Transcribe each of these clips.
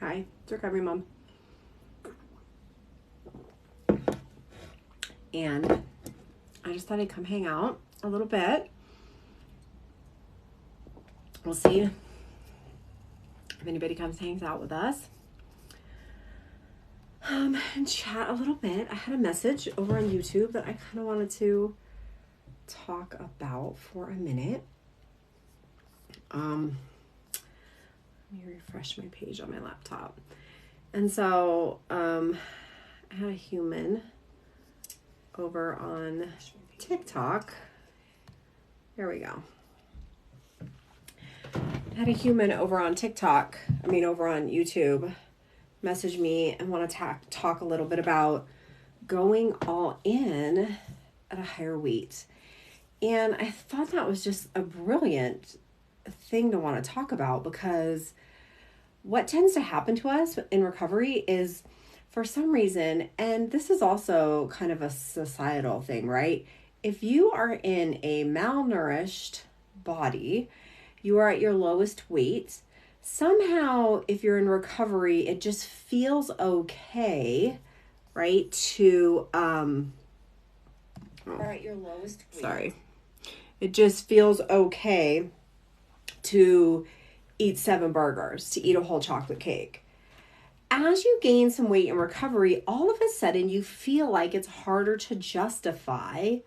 Hi, it's Recovery Mom. And I just thought I'd come hang out a little bit. We'll see if anybody comes hangs out with us. And chat a little bit. I had a message over on YouTube that I kind of wanted to talk about for a minute. Let me refresh my page on my laptop. And so I had a human over on TikTok. There we go. I had a human over on over on YouTube, message me and want to talk a little bit about going all in at a higher weight. And I thought that was just a brilliant thing to want to talk about, because what tends to happen to us in recovery is, for some reason, and this is also kind of a societal thing, right? If you are in a malnourished body, you are at your lowest weight, somehow if you're in recovery, it just feels okay, right, to are at your lowest weight. Sorry. It just feels okay to eat 7 burgers, to eat a whole chocolate cake. As you gain some weight in recovery, all of a sudden you feel like it's harder to justify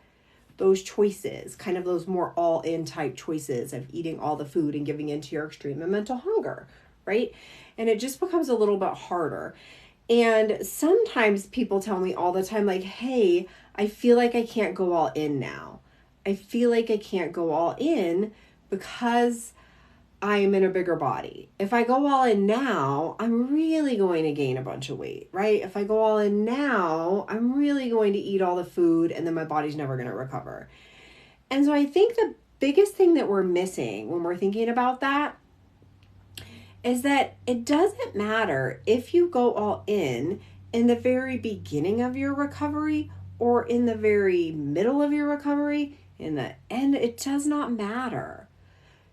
those choices, kind of those more all-in type choices of eating all the food and giving into your extreme and mental hunger, right? And it just becomes a little bit harder. And sometimes people tell me all the time, like, hey, I feel like I can't go all in now. I feel like I can't go all in because I'm in a bigger body. If I go all in now, I'm really going to gain a bunch of weight, right? If I go all in now, I'm really going to eat all the food and then my body's never going to recover. And so I think the biggest thing that we're missing when we're thinking about that is that it doesn't matter if you go all in the very beginning of your recovery or in the very middle of your recovery, in the end, it does not matter.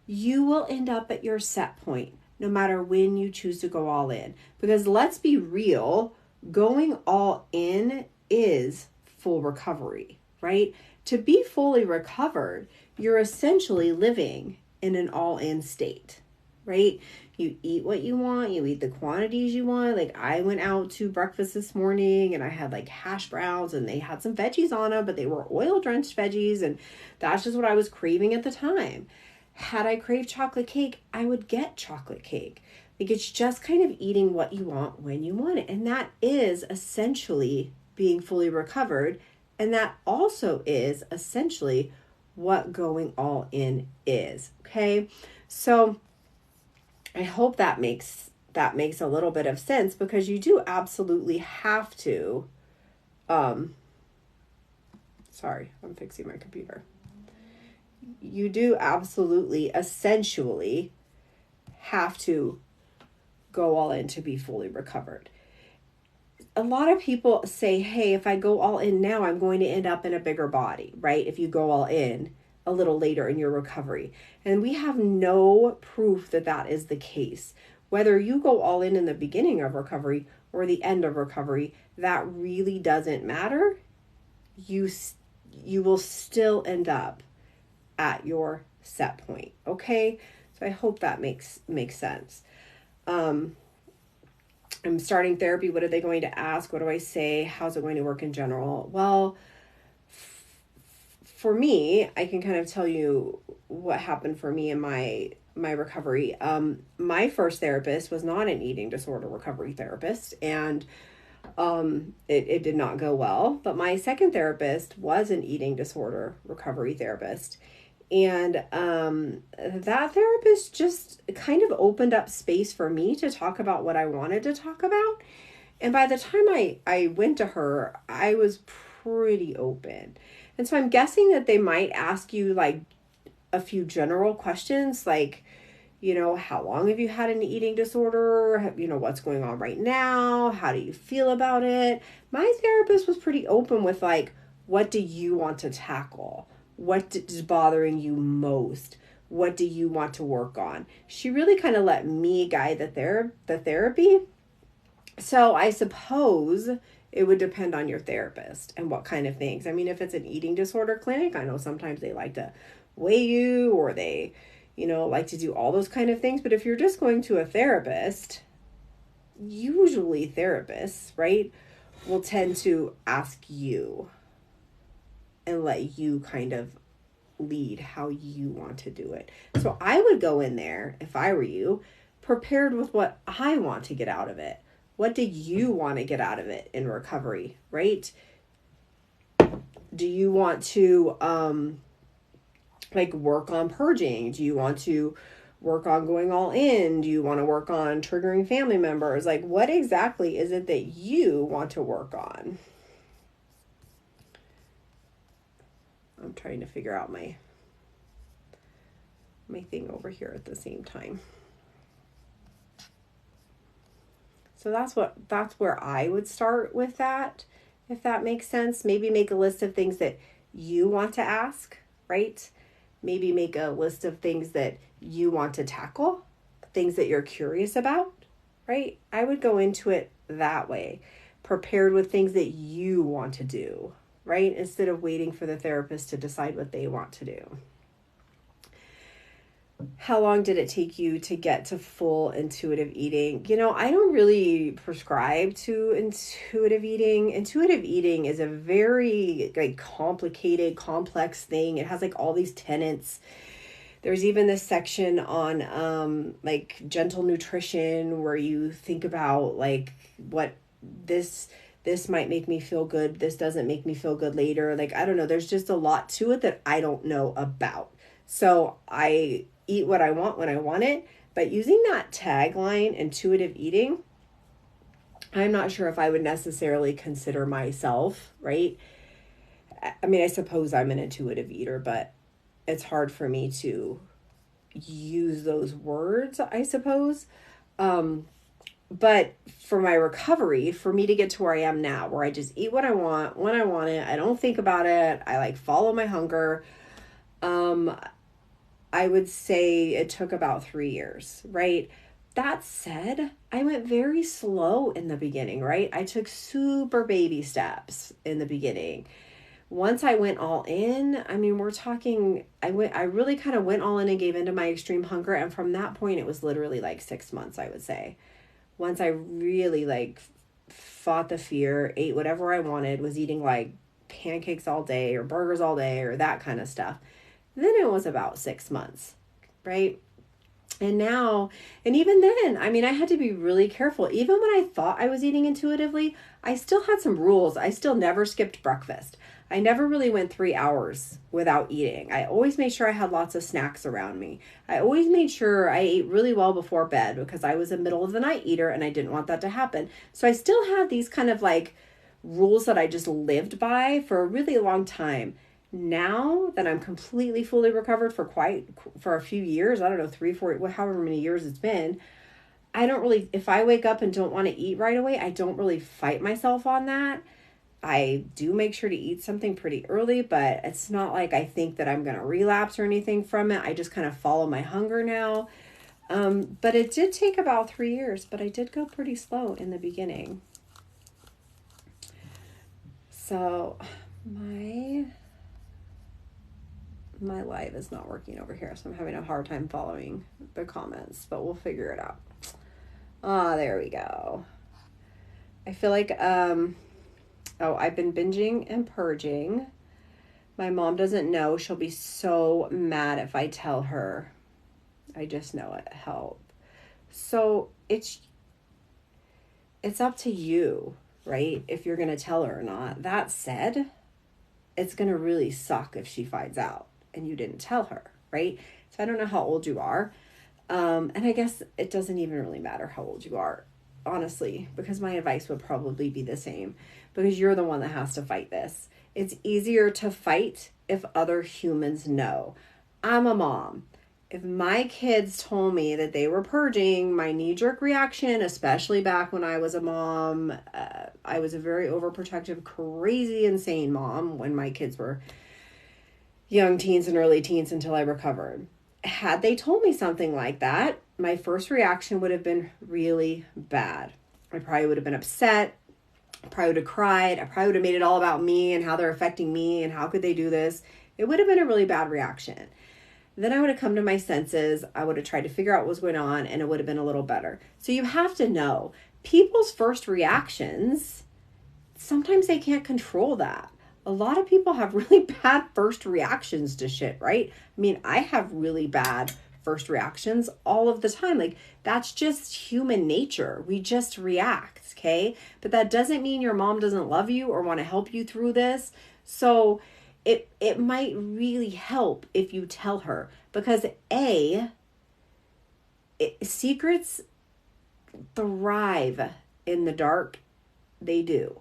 You will end up at your set point no matter when you choose to go all in. Because let's be real, going all in is full recovery, right? To be fully recovered, you're essentially living in an all-in state, right? You eat what you want, you eat the quantities you want. Like, I went out to breakfast this morning and I had like hash browns and they had some veggies on them, but they were oil-drenched veggies, and that's just what I was craving at the time. Had I craved chocolate cake, I would get chocolate cake. Like, it's just kind of eating what you want when you want it. And that is essentially being fully recovered. And that also is essentially what going all in is. Okay. So I hope that makes a little bit of sense, because you do absolutely have to, sorry, I'm fixing my computer. You do absolutely, essentially have to go all in to be fully recovered. A lot of people say, hey, if I go all in now, I'm going to end up in a bigger body, right? If you go all in a little later in your recovery. And we have no proof that that is the case. Whether you go all in the beginning of recovery or the end of recovery, that really doesn't matter. You will still end up at your set point. Okay. So I hope that makes sense. I'm starting therapy. What are they going to ask? What do I say? How's it going to work in general? Well, for me, I can kind of tell you what happened for me in my recovery. My first therapist was not an eating disorder recovery therapist, and it did not go well. But my second therapist was an eating disorder recovery therapist. And that therapist just kind of opened up space for me to talk about what I wanted to talk about. And by the time I went to her, I was pretty open. And so I'm guessing that they might ask you like a few general questions, like, you know, how long have you had an eating disorder? You know, what's going on right now? How do you feel about it? My therapist was pretty open with like, what do you want to tackle? What is bothering you most? What do you want to work on? She really kind of let me guide the therapy. So I suppose it would depend on your therapist and what kind of things. I mean, if it's an eating disorder clinic, I know sometimes they like to weigh you, or they, like to do all those kind of things. But if you're just going to a therapist, usually therapists, right, will tend to ask you and let you kind of lead how you want to do it. So I would go in there, if I were you, prepared with what I want to get out of it. What do you want to get out of it in recovery, right? Do you want to work on purging? Do you want to work on going all in? Do you want to work on triggering family members? Like, what exactly is it that you want to work on? I'm trying to figure out my thing over here at the same time. So that's where I would start with that, if that makes sense. Maybe make a list of things that you want to ask, right? Maybe make a list of things that you want to tackle, things that you're curious about, right? I would go into it that way, prepared with things that you want to do, right? Instead of waiting for the therapist to decide what they want to do. How long did it take you to get to full intuitive eating? I don't really prescribe to intuitive eating. Intuitive eating is a very complicated, complex thing. It has all these tenets. There's even this section on gentle nutrition, where you think about what this might make me feel good. This doesn't make me feel good later. I don't know. There's just a lot to it that I don't know about. So I eat what I want when I want it. But using that tagline, intuitive eating, I'm not sure if I would necessarily consider myself, right? I mean, I suppose I'm an intuitive eater, but it's hard for me to use those words, I suppose. But for my recovery, for me to get to where I am now, where I just eat what I want when I want it, I don't think about it, I follow my hunger, I would say it took about 3 years, right? That said, I went very slow in the beginning, right? I took super baby steps in the beginning. Once I went all in, I mean, we're talking, I really kind of went all in and gave into my extreme hunger. And from that point, it was literally 6 months, I would say. Once I really fought the fear, ate whatever I wanted, was eating pancakes all day or burgers all day or that kind of stuff. Then it was about 6 months, right? And now, and even then, I mean, I had to be really careful. Even when I thought I was eating intuitively, I still had some rules. I still never skipped breakfast. I never really went 3 hours without eating. I always made sure I had lots of snacks around me. I always made sure I ate really well before bed, because I was a middle of the night eater and I didn't want that to happen. So I still had these kind of rules that I just lived by for a really long time. Now that I'm completely fully recovered for a few years, I don't know, 3, 4, however many years it's been, I don't really, if I wake up and don't want to eat right away, I don't really fight myself on that. I do make sure to eat something pretty early, but it's not like I think that I'm going to relapse or anything from it. I just kind of follow my hunger now. But it did take about 3 years, but I did go pretty slow in the beginning. So my live is not working over here, so I'm having a hard time following the comments, but we'll figure it out. There we go. I feel like, I've been binging and purging. My mom doesn't know. She'll be so mad if I tell her. I just know it. Help. So it's up to you, right? If you're going to tell her or not. That said, it's going to really suck if she finds out and you didn't tell her, right? So I don't know how old you are. And I guess it doesn't even really matter how old you are, honestly, because my advice would probably be the same, because you're the one that has to fight this. It's easier to fight if other humans know. I'm a mom. If my kids told me that they were purging, my knee-jerk reaction, especially back when I was a mom, I was a very overprotective, crazy, insane mom when my kids were young teens and early teens until I recovered. had they told me something like that, my first reaction would have been really bad. I probably would have been upset. I probably would have cried. I probably would have made it all about me and how they're affecting me and how could they do this. It would have been a really bad reaction. Then I would have come to my senses. I would have tried to figure out what was going on, and it would have been a little better. So you have to know people's first reactions, sometimes they can't control that. A lot of people have really bad first reactions to shit, right? I mean, I have really bad first reactions all of the time. Like, that's just human nature. We just react, okay? But that doesn't mean your mom doesn't love you or want to help you through this. So it might really help if you tell her, because secrets thrive in the dark. They do.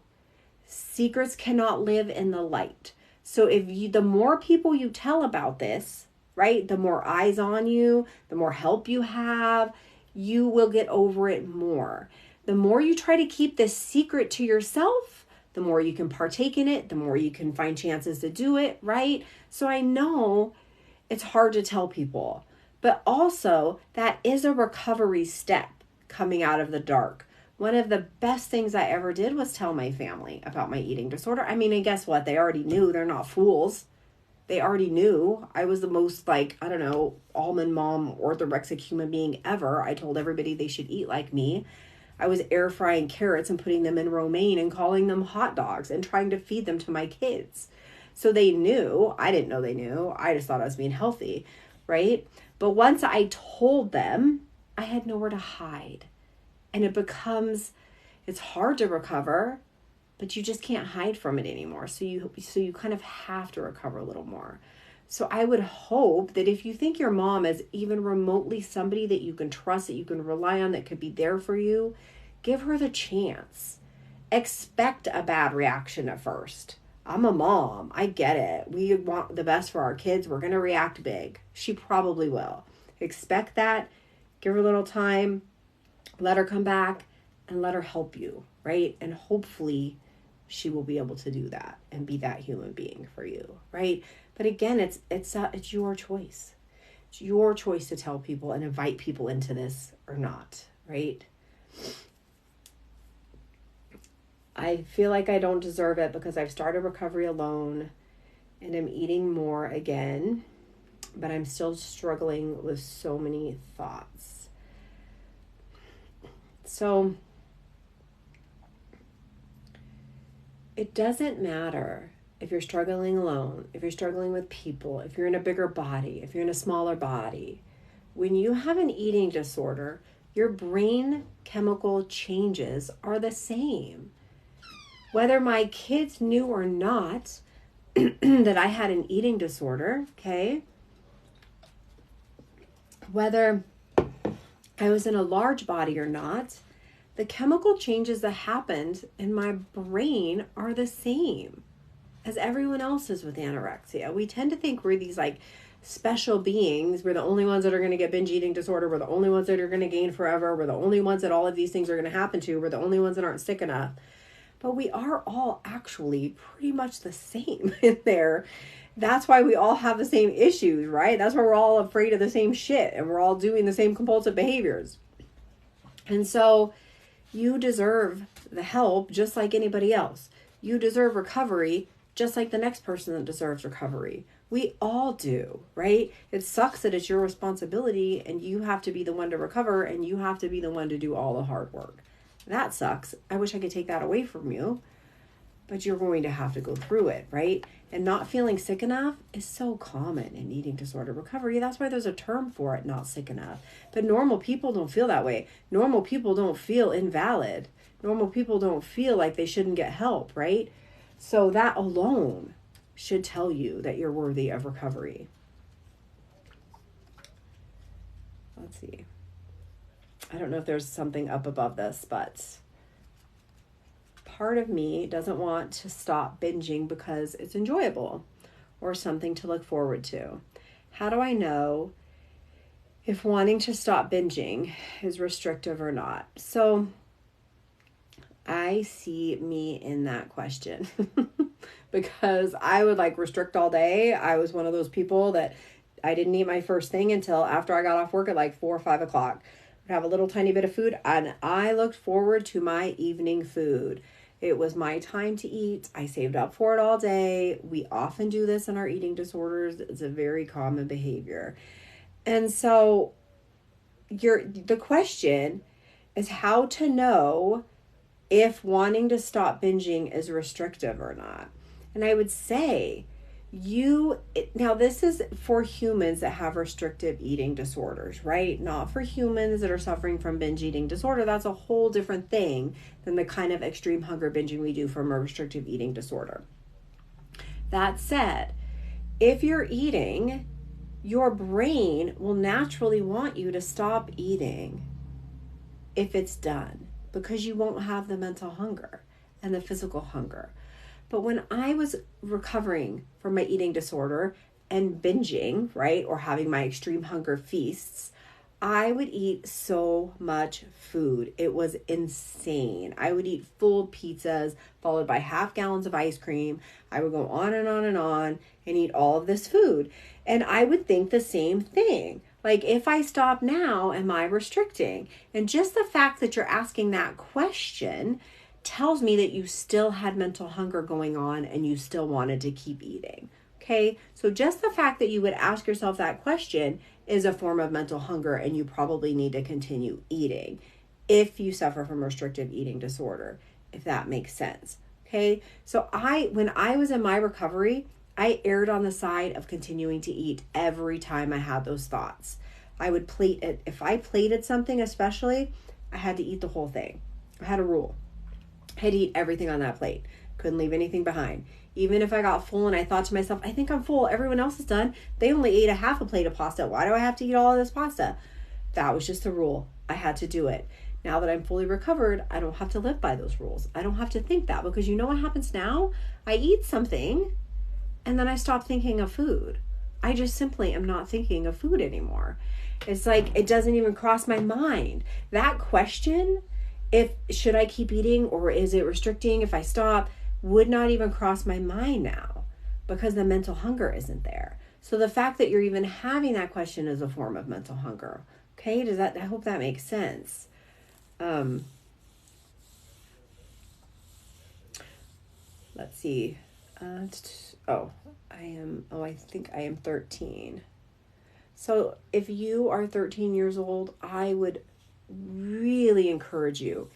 Secrets cannot live in the light. So the more people you tell about this, right, the more eyes on you, the more help you have, you will get over it more. The more you try to keep this secret to yourself, the more you can partake in it, the more you can find chances to do it, right? So I know it's hard to tell people, but also that is a recovery step coming out of the dark. One of the best things I ever did was tell my family about my eating disorder. I mean, and guess what? They already knew. They're not fools. They already knew. I was the most, like, I don't know, almond mom, orthorexic human being ever. I told everybody they should eat like me. I was air frying carrots and putting them in romaine and calling them hot dogs and trying to feed them to my kids. So they knew. I didn't know they knew. I just thought I was being healthy, right? But once I told them, I had nowhere to hide. And it's hard to recover, but you just can't hide from it anymore. So you kind of have to recover a little more. So I would hope that if you think your mom is even remotely somebody that you can trust, that you can rely on, that could be there for you, give her the chance. Expect a bad reaction at first. I'm a mom. I get it. We want the best for our kids. We're going to react big. She probably will. Expect that. Give her a little time. Let her come back and let her help you, right? And hopefully she will be able to do that and be that human being for you, right? But again, it's your choice. It's your choice to tell people and invite people into this or not, right? I feel like I don't deserve it because I've started recovery alone and I'm eating more again, but I'm still struggling with so many thoughts. So it doesn't matter if you're struggling alone, if you're struggling with people, if you're in a bigger body, if you're in a smaller body. When you have an eating disorder, your brain chemical changes are the same. Whether my kids knew or not that I had an eating disorder, okay? Whether I was in a large body or not, the chemical changes that happened in my brain are the same as everyone else's with anorexia. We tend to think we're these like special beings. We're the only ones that are going to get binge eating disorder. We're the only ones that are going to gain forever. We're the only ones that all of these things are going to happen to. We're the only ones that aren't sick enough. But we are all actually pretty much the same in there. That's why we all have the same issues, right? That's why we're all afraid of the same shit and we're all doing the same compulsive behaviors. And so you deserve the help just like anybody else. You deserve recovery just like the next person that deserves recovery. We all do, right? It sucks that it's your responsibility and you have to be the one to recover and you have to be the one to do all the hard work. That sucks. I wish I could take that away from you, but you're going to have to go through it, right? And not feeling sick enough is so common in eating disorder recovery. That's why there's a term for it, not sick enough. But normal people don't feel that way. Normal people don't feel invalid. Normal people don't feel like they shouldn't get help, right? So that alone should tell you that you're worthy of recovery. Let's see. I don't know if there's something up above this, but part of me doesn't want to stop binging because it's enjoyable or something to look forward to. How do I know if wanting to stop binging is restrictive or not? So I see me in that question because I would like restrict all day. I was one of those people that I didn't eat my first thing until after I got off work at like 4 or 5 o'clock. I'd have a little tiny bit of food, and I looked forward to my evening food. It was my time to eat. I saved up for it all day. We often do this in our eating disorders. It's a very common behavior. And so the question is how to know if wanting to stop binging is restrictive or not. And I would say now this is for humans that have restrictive eating disorders, right? Not for humans that are suffering from binge eating disorder. That's a whole different thing than the kind of extreme hunger binging we do from a restrictive eating disorder. That said, if you're eating, your brain will naturally want you to stop eating if it's done, because you won't have the mental hunger and the physical hunger. But when I was recovering from my eating disorder and binging, right, or having my extreme hunger feasts, I would eat so much food. It was insane. I would eat full pizzas followed by half gallons of ice cream. I would go on and on and on and eat all of this food. And I would think the same thing. Like, if I stop now, am I restricting? And just the fact that you're asking that question tells me that you still had mental hunger going on and you still wanted to keep eating. Okay, so just the fact that you would ask yourself that question is a form of mental hunger, and you probably need to continue eating if you suffer from restrictive eating disorder, if that makes sense. Okay, so when I was in my recovery, I erred on the side of continuing to eat every time I had those thoughts. I would plate it. If I plated something especially, I had to eat the whole thing. I had a rule. I had to eat everything on that plate. Couldn't leave anything behind. Even if I got full and I thought to myself, I think I'm full, everyone else is done. They only ate a half a plate of pasta. Why do I have to eat all of this pasta? That was just a rule. I had to do it. Now that I'm fully recovered, I don't have to live by those rules. I don't have to think that, because you know what happens now? I eat something and then I stop thinking of food. I just simply am not thinking of food anymore. It's like it doesn't even cross my mind. That question, should I keep eating or is it restricting if I stop, would not even cross my mind now, because the mental hunger isn't there. So the fact that you're even having that question is a form of mental hunger. Okay, I hope that makes sense. Let's see. I think I am 13. So if you are 13 years old, I would really encourage you,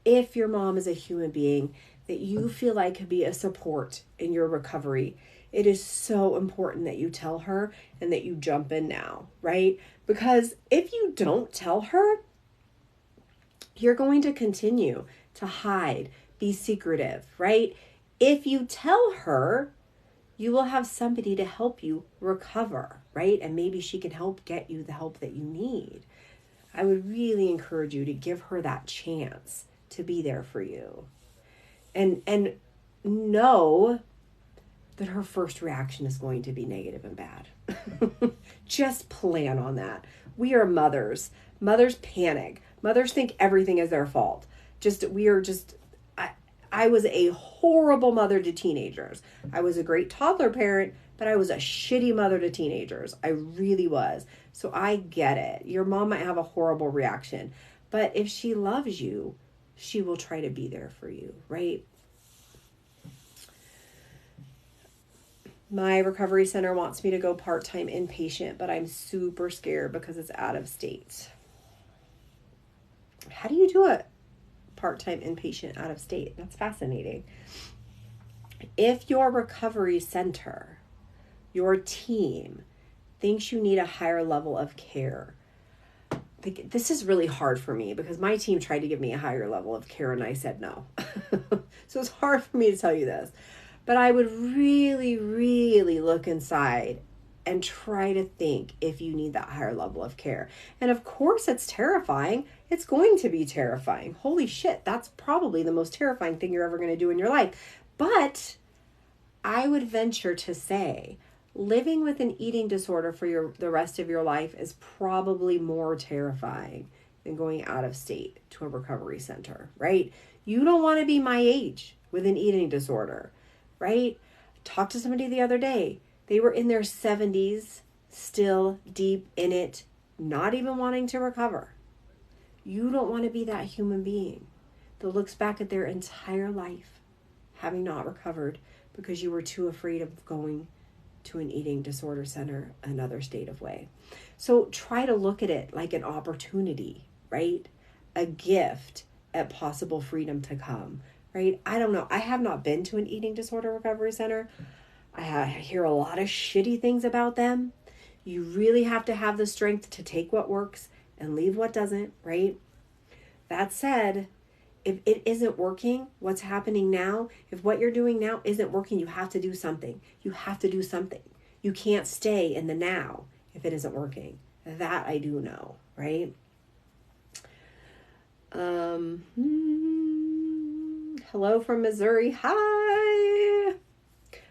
if your mom is a human being that you feel like could be a support in your recovery, it is so important that you tell her and that you jump in now, right? Because if you don't tell her, you're going to continue to hide, be secretive, right? If you tell her, you will have somebody to help you recover, right? And maybe she can help get you the help that you need. I would really encourage you to give her that chance to be there for you. And know that her first reaction is going to be negative and bad. Just plan on that. We are mothers. Mothers panic. Mothers think everything is their fault. I was a horrible mother to teenagers. I was a great toddler parent, but I was a shitty mother to teenagers. I really was. So I get it. Your mom might have a horrible reaction, but if she loves you, she will try to be there for you, right? My recovery center wants me to go part-time inpatient, but I'm super scared because it's out of state. How do you do it? Part-time inpatient out of state? That's fascinating. If your recovery center, your team, thinks you need a higher level of care, this is really hard for me because my team tried to give me a higher level of care and I said no. So it's hard for me to tell you this, but I would really, really look inside and try to think if you need that higher level of care. And of course it's terrifying. It's going to be terrifying. Holy shit, that's probably the most terrifying thing you're ever going to do in your life. But I would venture to say living with an eating disorder for the rest of your life is probably more terrifying than going out of state to a recovery center, right? You don't want to be my age with an eating disorder, right? Talked to somebody the other day. They were in their 70s still deep in it, not even wanting to recover. You don't want to be that human being that looks back at their entire life having not recovered because you were too afraid of going to an eating disorder center another state of way. So try to look at it like an opportunity, right? A gift at possible freedom to come, right? I don't know. I have not been to an eating disorder recovery center. I hear a lot of shitty things about them. You really have to have the strength to take what works and leave what doesn't, right? That said, if it isn't working, what's happening now, if what you're doing now isn't working, you have to do something. You have to do something. You can't stay in the now if it isn't working. That I do know, right? Hello from Missouri. Hi.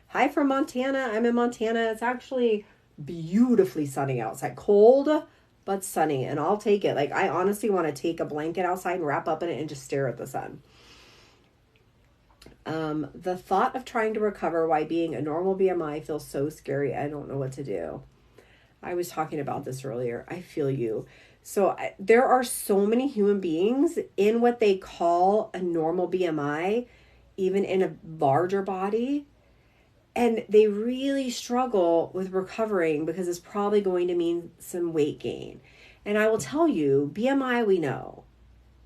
Hi from Montana. I'm in Montana. It's actually beautifully sunny outside. Cold, but sunny, and I'll take it. Like, I honestly want to take a blanket outside and wrap up in it and just stare at the sun. The thought of trying to recover while being a normal BMI feels so scary. I don't know what to do. I was talking about this earlier. I feel you. So there are so many human beings in what they call a normal BMI, even in a larger body, and they really struggle with recovering because it's probably going to mean some weight gain. And I will tell you, BMI, we know.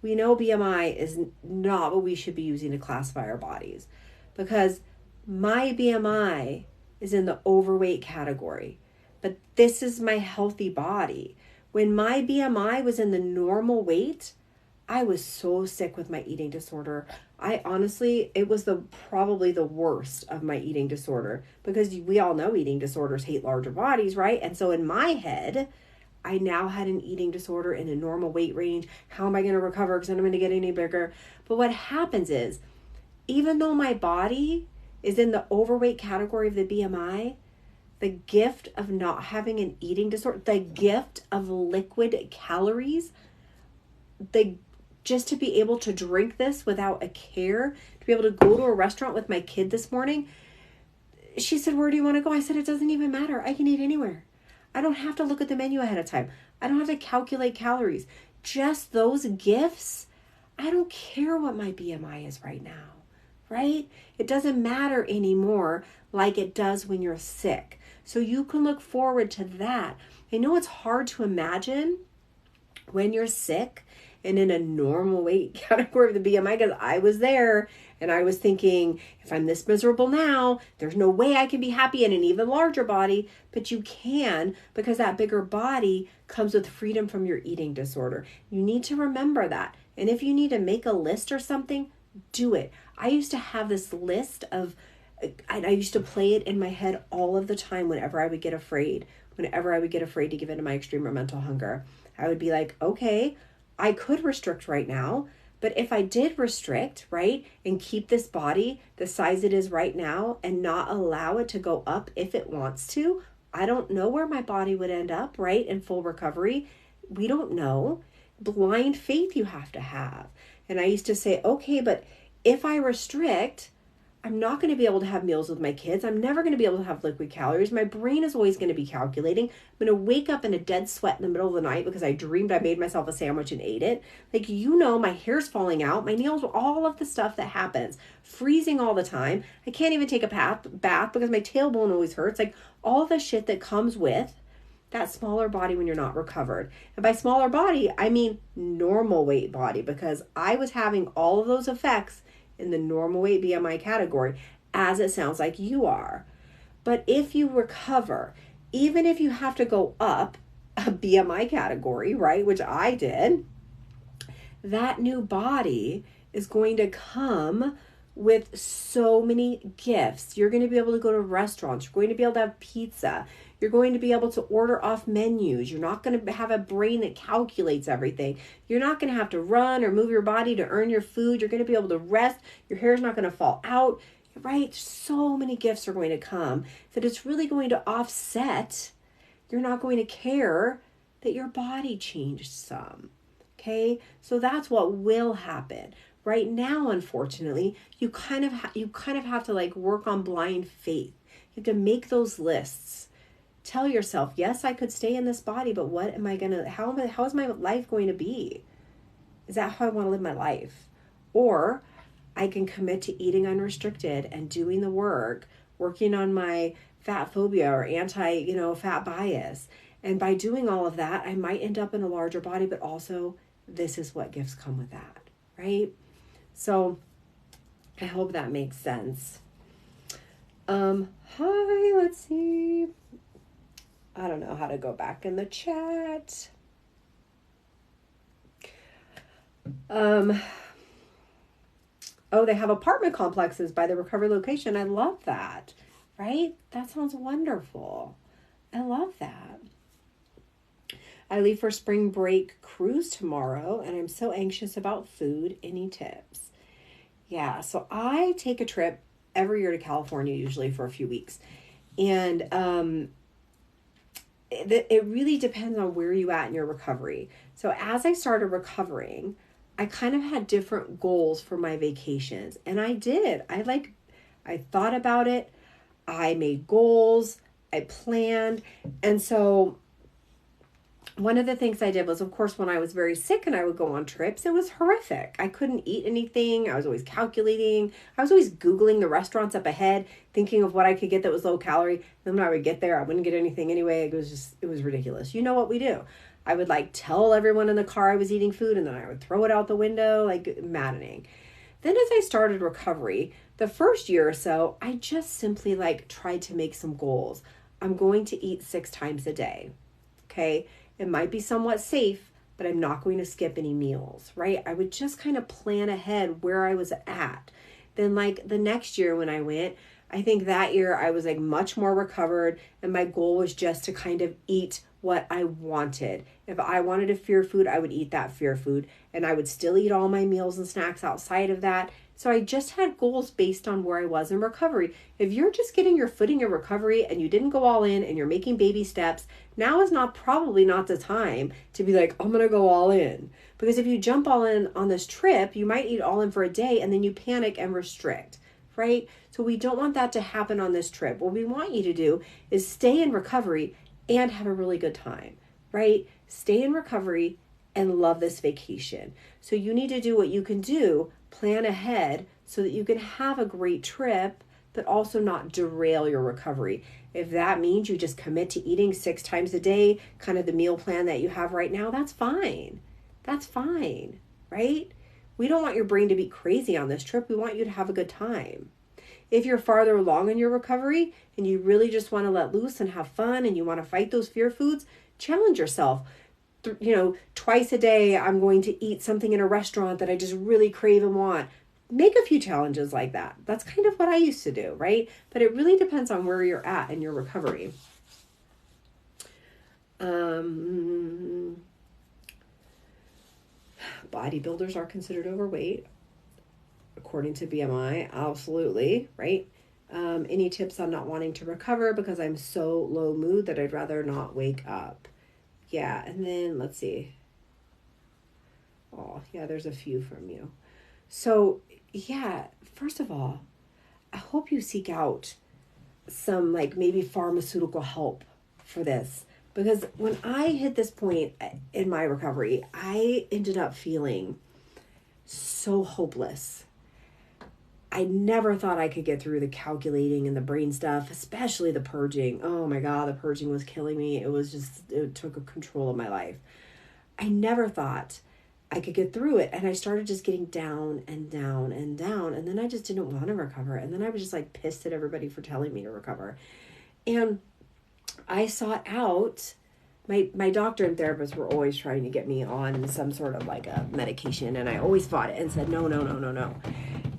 We know BMI is not what we should be using to classify our bodies, because my BMI is in the overweight category, but this is my healthy body. When my BMI was in the normal weight, I was so sick with my eating disorder. I honestly, it was probably the worst of my eating disorder, because we all know eating disorders hate larger bodies, right? And so in my head, I now had an eating disorder in a normal weight range. How am I going to recover? Because I'm going to get any bigger. But what happens is, even though my body is in the overweight category of the BMI, the gift of not having an eating disorder, the gift of liquid calories, just to be able to drink this without a care, to be able to go to a restaurant with my kid this morning. She said, "Where do you want to go?" I said, "It doesn't even matter. I can eat anywhere. I don't have to look at the menu ahead of time. I don't have to calculate calories. Just those gifts. I don't care what my BMI is right now, right? It doesn't matter anymore like it does when you're sick. So you can look forward to that. I know it's hard to imagine when you're sick and in a normal weight category of the BMI, because I was there and I was thinking, if I'm this miserable now, there's no way I can be happy in an even larger body. But you can, because that bigger body comes with freedom from your eating disorder. You need to remember that. And if you need to make a list or something, do it. I used to have this list of, I used to play it in my head all of the time whenever I would get afraid to give in to my extreme or mental hunger. I would be like, okay, I could restrict right now, but if I did restrict, right, and keep this body the size it is right now and not allow it to go up if it wants to, I don't know where my body would end up, right, in full recovery. We don't know. Blind faith you have to have. And I used to say, okay, but if I restrict, I'm not going to be able to have meals with my kids. I'm never going to be able to have liquid calories. My brain is always going to be calculating. I'm going to wake up in a dead sweat in the middle of the night because I dreamed I made myself a sandwich and ate it. Like, my hair's falling out, my nails, all of the stuff that happens. Freezing all the time. I can't even take a bath because my tailbone always hurts. Like, all the shit that comes with that smaller body when you're not recovered. And by smaller body, I mean normal weight body, because I was having all of those effects in the normal weight BMI category, as it sounds like you are. But if you recover, even if you have to go up a BMI category, right, which I did, that new body is going to come with so many gifts. You're going to be able to go to restaurants. You're going to be able to have pizza. You're going to be able to order off menus. You're not going to have a brain that calculates everything. You're not going to have to run or move your body to earn your food. You're going to be able to rest. Your hair's not going to fall out, right? So many gifts are going to come that it's really going to offset. You're not going to care that your body changed some, okay? So that's what will happen. Right now, unfortunately, you kind of have to like work on blind faith. You have to make those lists. Tell yourself, yes, I could stay in this body, but what am I going to, how is my life going to be? Is that how I want to live my life? Or I can commit to eating unrestricted and doing the work, working on my fat phobia or fat bias. And by doing all of that, I might end up in a larger body, but also this is what gifts come with that, right? So I hope that makes sense. Hi, let's see. I don't know how to go back in the chat. Oh, they have apartment complexes by the recovery location. I love that, right? That sounds wonderful. I love that. I leave for spring break cruise tomorrow, and I'm so anxious about food. Any tips? Yeah, so I take a trip every year to California, usually for a few weeks. And it really depends on where you at in your recovery. So as I started recovering, I kind of had different goals for my vacations. And I did. I thought about it. I made goals. I planned. And so one of the things I did was, of course, when I was very sick and I would go on trips, it was horrific. I couldn't eat anything. I was always calculating. I was always Googling the restaurants up ahead, thinking of what I could get that was low calorie. Then when I would get there, I wouldn't get anything anyway. It was ridiculous. You know what we do. I would tell everyone in the car I was eating food, and then I would throw it out the window, maddening. Then as I started recovery, the first year or so, I just simply tried to make some goals. I'm going to eat 6 times a day. Okay. It might be somewhat safe, but I'm not going to skip any meals, right? I would just kind of plan ahead where I was at. Then the next year when I went, I think that year I was much more recovered, and my goal was just to kind of eat what I wanted. If I wanted a fear food, I would eat that fear food, and I would still eat all my meals and snacks outside of that. So I just had goals based on where I was in recovery. If you're just getting your footing in recovery and you didn't go all in and you're making baby steps, now is probably not the time to be I'm going to go all in. Because if you jump all in on this trip, you might eat all in for a day and then you panic and restrict, right? So we don't want that to happen on this trip. What we want you to do is stay in recovery and have a really good time, right? Stay in recovery and love this vacation. So you need to do what you can do, plan ahead so that you can have a great trip, but also not derail your recovery. If that means you just commit to eating 6 times a day, kind of the meal plan that you have right now, that's fine. That's fine, right? We don't want your brain to be crazy on this trip. We want you to have a good time. If you're farther along in your recovery and you really just want to let loose and have fun and you want to fight those fear foods, challenge yourself. Twice a day, I'm going to eat something in a restaurant that I just really crave and want. Make a few challenges like that. That's kind of what I used to do, right? But it really depends on where you're at in your recovery. Bodybuilders are considered overweight, according to BMI. Absolutely, right? Any tips on not wanting to recover because I'm so low mood that I'd rather not wake up? Yeah, and then let's see. Oh, yeah, there's a few from you. So, yeah, first of all, I hope you seek out some maybe pharmaceutical help for this. Because when I hit this point in my recovery, I ended up feeling so hopeless. I never thought I could get through the calculating and the brain stuff, especially the purging. Oh my God, the purging was killing me. It took control of my life. I never thought I could get through it. And I started just getting down and down and down. And then I just didn't want to recover. And then I was just pissed at everybody for telling me to recover. And I sought out, my doctor and therapist were always trying to get me on some sort of a medication. And I always fought it and said, no.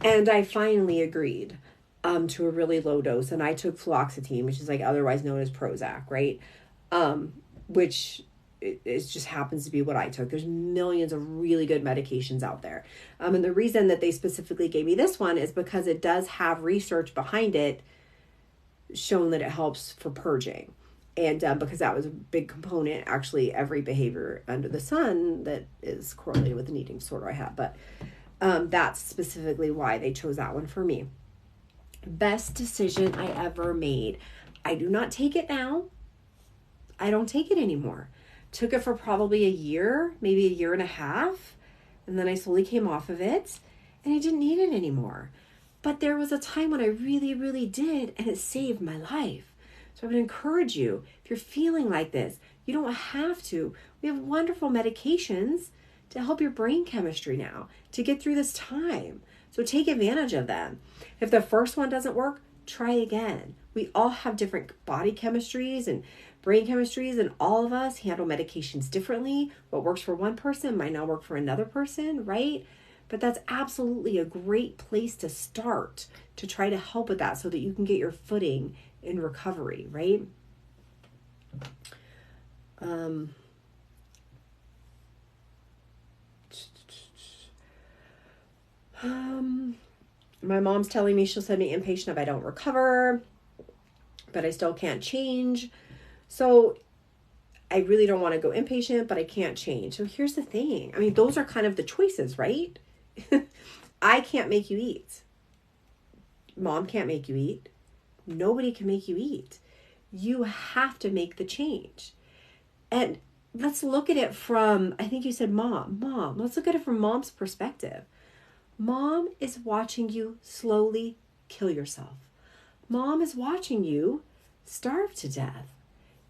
And I finally agreed to a really low dose. And I took fluoxetine, which is otherwise known as Prozac, right? Which it just happens to be what I took. There's millions of really good medications out there. And the reason that they specifically gave me this one is because it does have research behind it shown that it helps for purging. And because that was a big component, actually every behavior under the sun that is correlated with an eating disorder I have. But that's specifically why they chose that one for me. Best decision I ever made. I do not take it now. I don't take it anymore. Took it for probably a year, maybe a year and a half. And then I slowly came off of it and I didn't need it anymore. But there was a time when I really, really did, and it saved my life. So I would encourage you, if you're feeling like this, you don't have to. We have wonderful medications to help your brain chemistry now, to get through this time. So take advantage of them. If the first one doesn't work, try again. We all have different body chemistries and brain chemistries, and all of us handle medications differently. What works for one person might not work for another person, right? But that's absolutely a great place to start to try to help with that so that you can get your footing in recovery, right? My mom's telling me she'll send me inpatient if I don't recover, but I still can't change. So I really don't want to go inpatient, but I can't change. So here's the thing. I mean, those are kind of the choices, right? I can't make you eat. Mom can't make you eat. Nobody can make you eat. You have to make the change. And let's look at it from, I think you said mom, let's look at it from mom's perspective. Mom is watching you slowly kill yourself. Mom is watching you starve to death.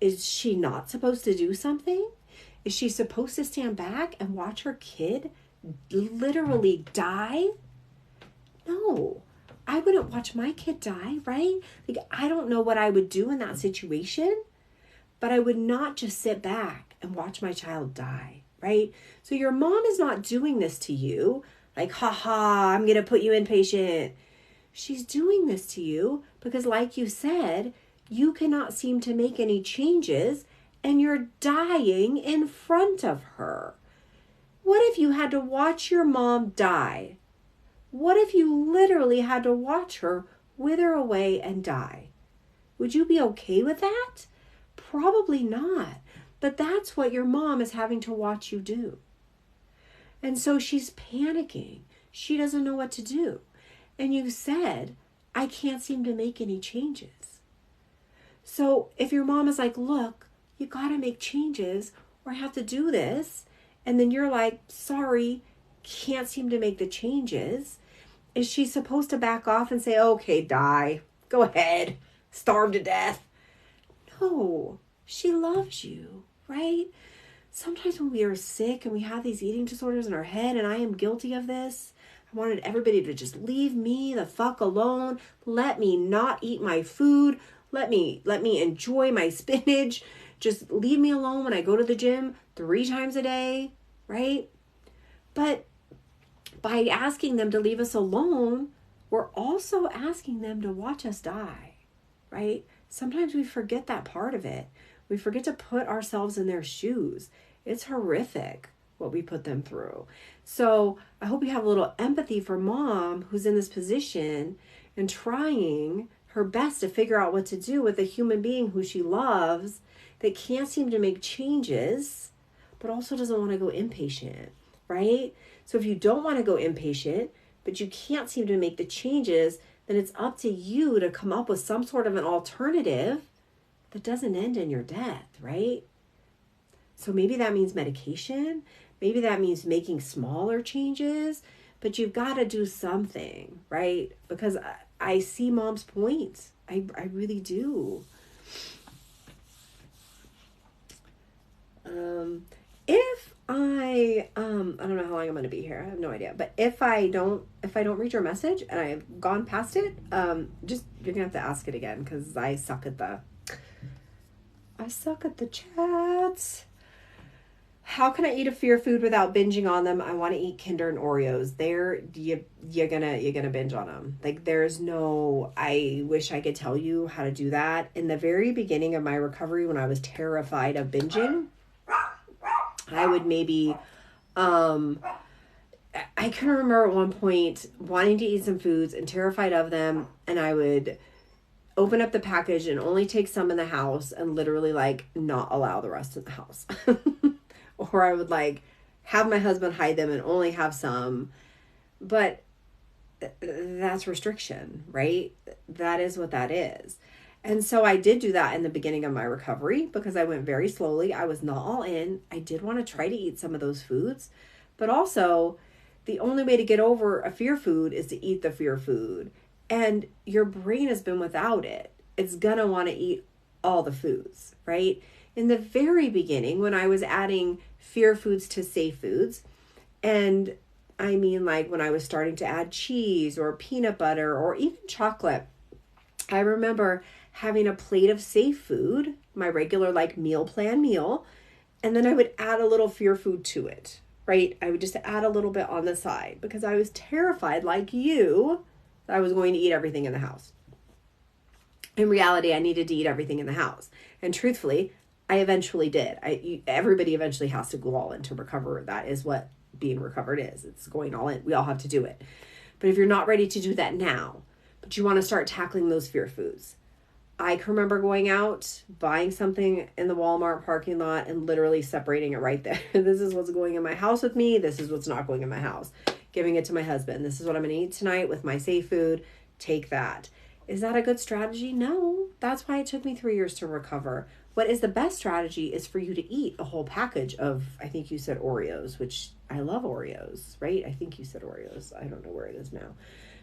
Is she not supposed to do something? Is she supposed to stand back and watch her kid literally die? No, I wouldn't watch my kid die, right? Like, I don't know what I would do in that situation, but I would not just sit back and watch my child die, right? So your mom is not doing this to you like, I'm going to put you inpatient. She's doing this to you because, like you said, you cannot seem to make any changes and you're dying in front of her. What if you had to watch your mom die? What if you literally had to watch her wither away and die? Would you be okay with that? Probably not. But that's what your mom is having to watch you do. And so she's panicking. She doesn't know what to do. And you said, I can't seem to make any changes. So if your mom is like, look, you got to make changes or I have to do this. And then you're like, sorry, can't seem to make the changes. Is she supposed to back off and say, okay, die, go ahead, starve to death? No, she loves you, right? Sometimes when we are sick and we have these eating disorders in our head, and I am guilty of this, I wanted everybody to just leave me the fuck alone. Let me not eat my food. Let me enjoy my spinach. Just leave me alone when I go to the gym 3 times a day, right? But by asking them to leave us alone, we're also asking them to watch us die, right? Sometimes we forget that part of it. We forget to put ourselves in their shoes. It's horrific what we put them through. So I hope you have a little empathy for mom who's in this position and trying her best to figure out what to do with a human being who she loves that can't seem to make changes, but also doesn't want to go inpatient, right? So if you don't want to go inpatient, but you can't seem to make the changes, then it's up to you to come up with some sort of an alternative that doesn't end in your death, right? So maybe that means medication. Maybe that means making smaller changes, but you've got to do something, right? Because I see mom's point. I really do. If I don't know how long I'm going to be here. I have no idea. But if I don't read your message and I've gone past it, just you're going to have to ask it again because I suck at the chats. How can I eat a fear food without binging on them? I want to eat Kinder and Oreos. You're gonna binge on them. Like there's no, I wish I could tell you how to do that. In the very beginning of my recovery, when I was terrified of binging, I would maybe, I can remember at one point wanting to eat some foods and terrified of them. And I would open up the package and only take some in the house and literally like not allow the rest in the house. Or I would like have my husband hide them and only have some. But that's restriction, right? That is what that is. And so I did do that in the beginning of my recovery because I went very slowly. I was not all in. I did want to try to eat some of those foods, but also the only way to get over a fear food is to eat the fear food. And your brain has been without it. It's going to want to eat all the foods, right? In the very beginning, when I was adding fear foods to safe foods, and I mean like when I was starting to add cheese or peanut butter or even chocolate, I remember having a plate of safe food, my regular like meal plan meal, and then I would add a little fear food to it, right? I would just add a little bit on the side because I was terrified, like you, that I was going to eat everything in the house. In reality, I needed to eat everything in the house. And truthfully, I eventually did. Everybody eventually has to go all in to recover. That is what being recovered is. It's going all in. We all have to do it. But if you're not ready to do that now, but you want to start tackling those fear foods, I can remember going out, buying something in the Walmart parking lot and literally separating it right there. This is what's going in my house with me. This is what's not going in my house. Giving it to my husband. This is what I'm going to eat tonight with my safe food. Take that. Is that a good strategy? No. That's why it took me 3 years to recover. What is the best strategy is for you to eat a whole package of, I think you said Oreos, which I love Oreos, right? I think you said Oreos. I don't know where it is now.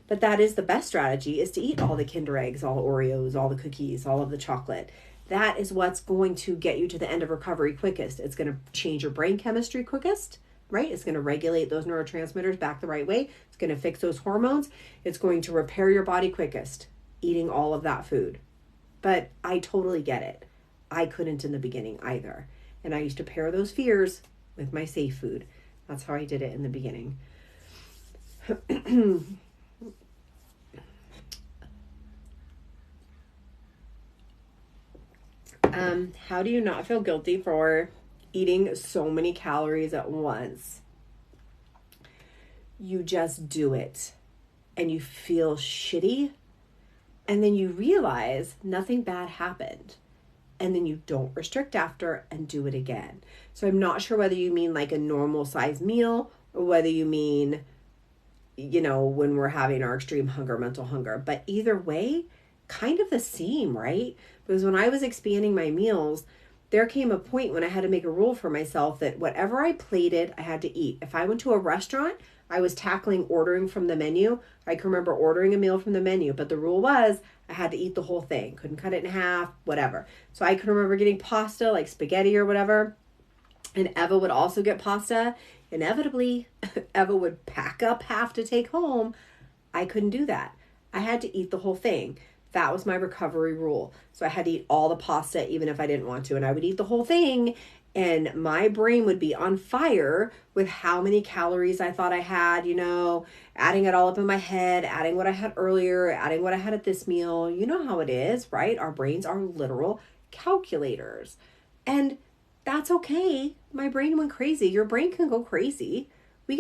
But that is the best strategy, is to eat all the Kinder Eggs, all the Oreos, all the cookies, all of the chocolate. That is what's going to get you to the end of recovery quickest. It's going to change your brain chemistry quickest, right? It's going to regulate those neurotransmitters back the right way. It's going to fix those hormones. It's going to repair your body quickest, eating all of that food. But I totally get it. I couldn't in the beginning either. And I used to pair those fears with my safe food. That's how I did it in the beginning. How do you not feel guilty for eating so many calories at once? You just do it and you feel shitty, and then you realize nothing bad happened, and then you don't restrict after and do it again. So I'm not sure whether you mean like a normal size meal or whether you mean, when we're having our extreme hunger, mental hunger, but either way, kind of the same, right? Because when I was expanding my meals, there came a point when I had to make a rule for myself that whatever I plated, I had to eat. If I went to a restaurant, I was tackling ordering from the menu. I can remember ordering a meal from the menu, but the rule was I had to eat the whole thing. Couldn't cut it in half, whatever. So I can remember getting pasta, like spaghetti or whatever. And Eva would also get pasta. Inevitably, Eva would pack up half to take home. I couldn't do that. I had to eat the whole thing. That was my recovery rule. So I had to eat all the pasta even if I didn't want to. And I would eat the whole thing. And my brain would be on fire with how many calories I thought I had, adding it all up in my head, adding what I had earlier, adding what I had at this meal. You know how it is, right? Our brains are literal calculators. And that's okay. My brain went crazy. Your brain can go crazy. We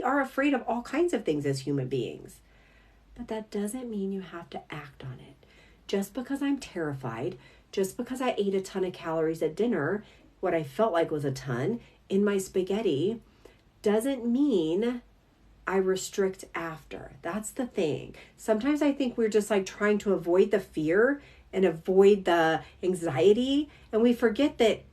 are afraid of all kinds of things as human beings. But that doesn't mean you have to act on it. Just because I'm terrified, just because I ate a ton of calories at dinner, what I felt like was a ton, in my spaghetti, doesn't mean I restrict after. That's the thing. Sometimes I think we're just like trying to avoid the fear and avoid the anxiety, and we forget that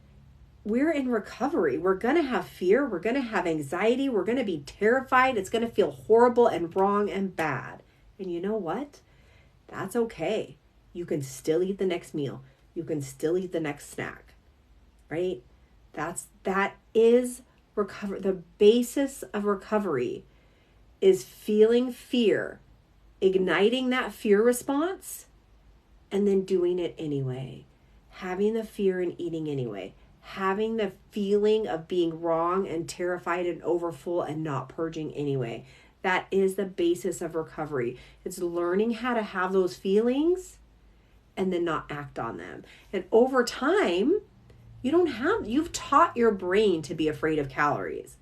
we're in recovery. We're going to have fear. We're going to have anxiety. We're going to be terrified. It's going to feel horrible and wrong and bad. And you know what? That's okay. You can still eat the next meal. You can still eat the next snack, right? That is recovery. The basis of recovery is feeling fear, igniting that fear response, and then doing it anyway. Having the fear and eating anyway. Having the feeling of being wrong and terrified and overfull and not purging anyway. That is the basis of recovery. It's learning how to have those feelings and then not act on them. And over time, you've taught your brain to be afraid of calories.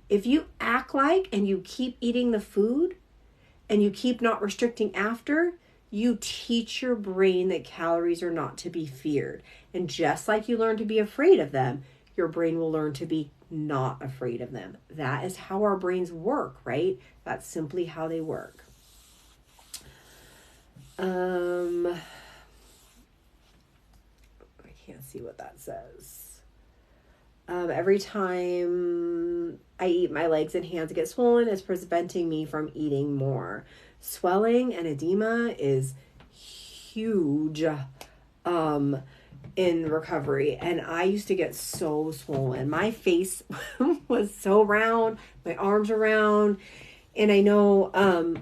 If you act like and you keep eating the food and you keep not restricting after, you teach your brain that calories are not to be feared. And just like you learn to be afraid of them, your brain will learn to be not afraid of them. That is how our brains work, right? That's simply how they work. can't see what that says. Every time I eat, my legs and hands get swollen. It's preventing me from eating more. Swelling and edema is huge in recovery, and I used to get so swollen. My face was so round, my arms are round. And I know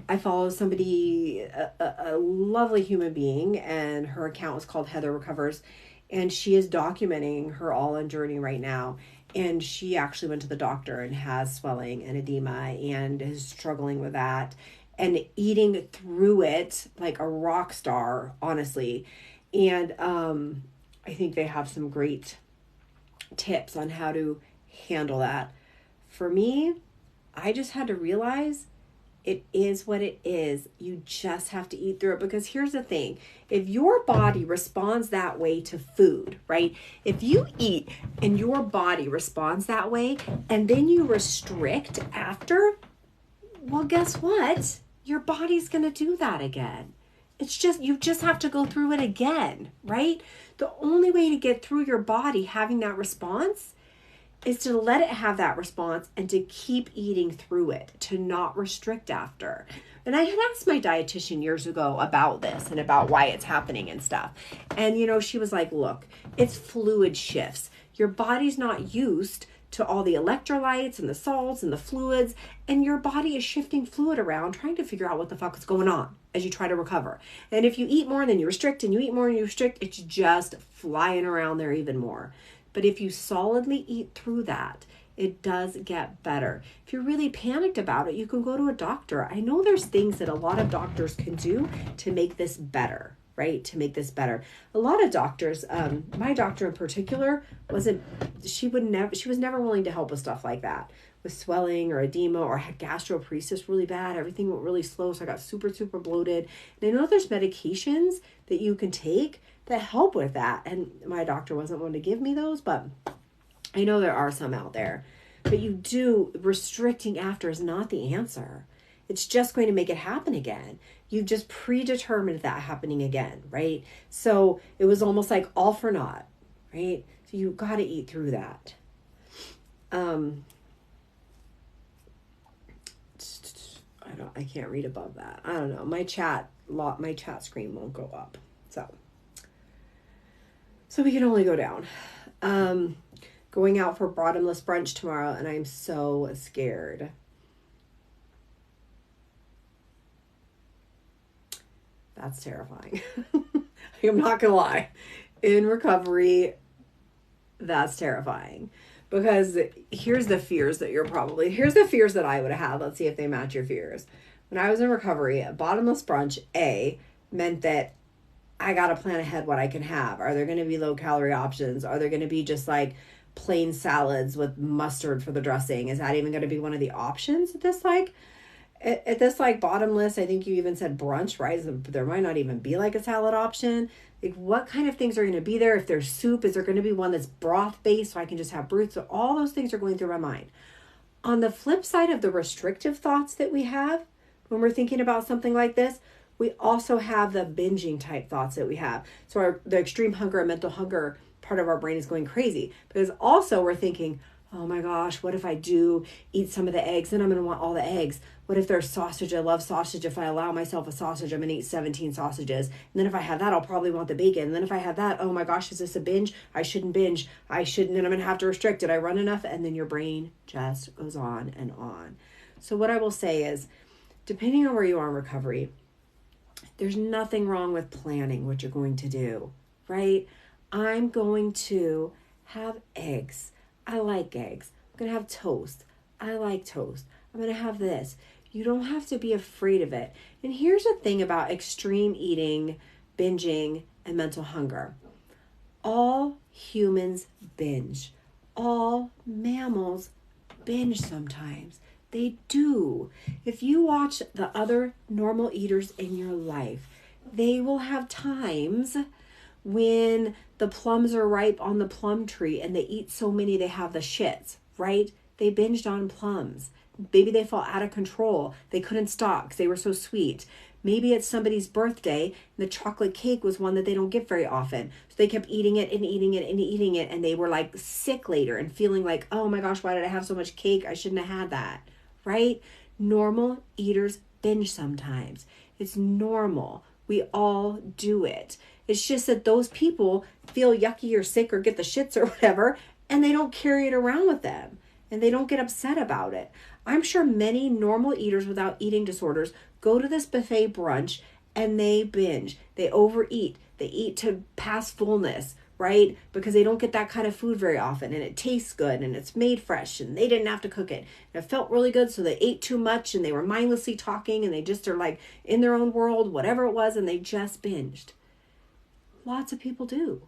I follow somebody, a lovely human being, and her account is called Heather Recovers, and she is documenting her all-in journey right now. And she actually went to the doctor and has swelling and edema and is struggling with that and eating through it like a rock star, honestly. And I think they have some great tips on how to handle that. For me, I just had to realize it is what it is. You just have to eat through it, because here's the thing. If your body responds that way to food, right? If you eat and your body responds that way and then you restrict after, well, guess what? Your body's going to do that again. It's just, you just have to go through it again, right? The only way to get through your body having that response is to let it have that response and to keep eating through it, to not restrict after. And I had asked my dietitian years ago about this and about why it's happening and stuff. And, you know, she was like, look, it's fluid shifts. Your body's not used to all the electrolytes and the salts and the fluids, and your body is shifting fluid around, trying to figure out what the fuck is going on as you try to recover. And if you eat more, then you restrict, and you eat more and you restrict, it's just flying around there even more. But if you solidly eat through that, it does get better. If you're really panicked about it, you can go to a doctor. I know there's things that a lot of doctors can do to make this better, right? To make this better. A lot of doctors, my doctor in particular, she was never willing to help with stuff like that, with swelling or edema, or had gastroparesis really bad. Everything went really slow, so I got super, super bloated. And I know there's medications that you can take that help with that. And my doctor wasn't one to give me those, but I know there are some out there. But restricting after is not the answer. It's just going to make it happen again. You've just predetermined that happening again, right? So it was almost like all for naught, right? So you got to eat through that. I can't read above that. I don't know. My chat screen won't go up. So we can only go down. Going out for bottomless brunch tomorrow, and I'm so scared. That's terrifying. I'm not gonna lie. In recovery, that's terrifying. Because here's the fears that I would have. Let's see if they match your fears. When I was in recovery, a bottomless brunch, meant that I got to plan ahead what I can have. Are there going to be low calorie options? Are there going to be just like plain salads with mustard for the dressing? Is that even going to be one of the options at this bottomless? I think you even said brunch, right? There might not even be like a salad option. Like, what kind of things are going to be there? If there's soup, is there going to be one that's broth based so I can just have broth? So all those things are going through my mind. On the flip side of the restrictive thoughts that we have when we're thinking about something like this, we also have the binging type thoughts that we have. So the extreme hunger and mental hunger part of our brain is going crazy, because also we're thinking, oh my gosh, what if I do eat some of the eggs? Then I'm going to want all the eggs. What if there's sausage? I love sausage. If I allow myself a sausage, I'm going to eat 17 sausages. And then if I have that, I'll probably want the bacon. And then if I have that, oh my gosh, is this a binge? I shouldn't binge. I shouldn't, and I'm going to have to restrict. Did I run enough? And then your brain just goes on and on. So what I will say is, depending on where you are in recovery, there's nothing wrong with planning what you're going to do, right? I'm going to have eggs. I like eggs. I'm going to have toast. I like toast. I'm going to have this. You don't have to be afraid of it. And here's the thing about extreme eating, binging, and mental hunger. All humans binge. All mammals binge sometimes. They do. If you watch the other normal eaters in your life, they will have times when the plums are ripe on the plum tree and they eat so many they have the shits, right? They binged on plums. Maybe they fall out of control. They couldn't stop because they were so sweet. Maybe it's somebody's birthday and the chocolate cake was one that they don't get very often. So they kept eating it and eating it and eating it, and they were like sick later and feeling like, oh my gosh, why did I have so much cake? I shouldn't have had that, right? Normal eaters binge sometimes. It's normal. We all do it. It's just that those people feel yucky or sick or get the shits or whatever, and they don't carry it around with them, and they don't get upset about it. I'm sure many normal eaters without eating disorders go to this buffet brunch and they binge. They overeat. They eat to past fullness, right? Because they don't get that kind of food very often, and it tastes good and it's made fresh and they didn't have to cook it. And it felt really good, so they ate too much and they were mindlessly talking and they just are like in their own world, whatever it was, and they just binged. Lots of people do.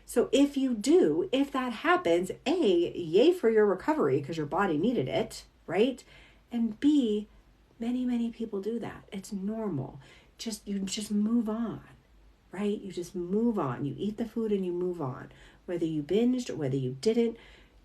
So if you do, if that happens, A, yay for your recovery because your body needed it, right? And B, many people do that. It's normal. You just move on, right? You just move on. You eat the food and you move on. Whether you binged or whether you didn't,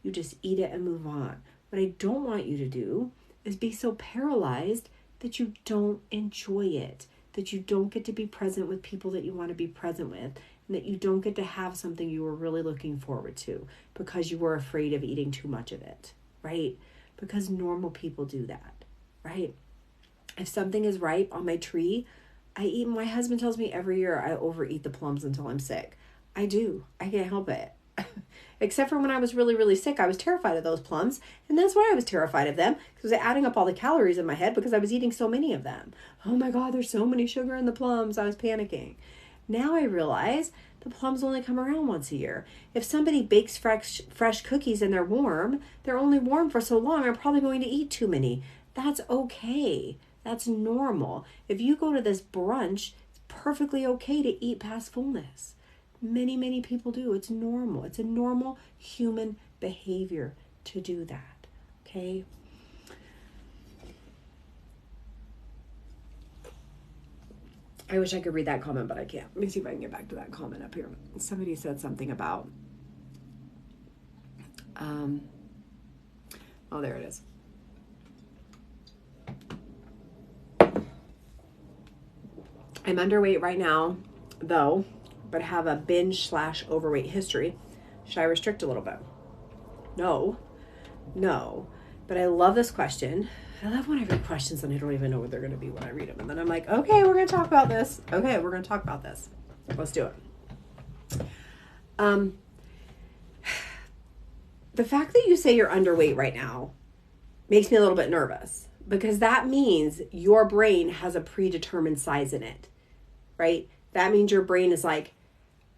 you just eat it and move on. What I don't want you to do is be so paralyzed that you don't enjoy it, that you don't get to be present with people that you want to be present with, and that you don't get to have something you were really looking forward to because you were afraid of eating too much of it, right? Because normal people do that, right? If something is ripe on my tree, I eat. My husband tells me every year I overeat the plums until I'm sick. I do. I can't help it. Except for when I was really sick, I was terrified of those plums. And that's why I was terrified of them, because I was adding up all the calories in my head because I was eating so many of them. Oh my God, there's so many sugar in the plums. I was panicking. Now I realize the plums only come around once a year. If somebody bakes fresh cookies and they're only warm for so long, I'm probably going to eat too many. That's okay. That's normal. If you go to this brunch, it's perfectly okay to eat past fullness. Many people do. It's normal. It's a normal human behavior to do that. Okay? I wish I could read that comment, but I can't. Let me see if I can get back to that comment up here. Somebody said something about, oh, there it is. I'm underweight right now, though, but have a binge/overweight history. Should I restrict a little bit? No. But I love this question. I love when I read questions and I don't even know what they're going to be when I read them. And then I'm like, okay, we're going to talk about this. Let's do it. The fact that you say you're underweight right now makes me a little bit nervous, because that means your brain has a predetermined size in it, right? That means your brain is like,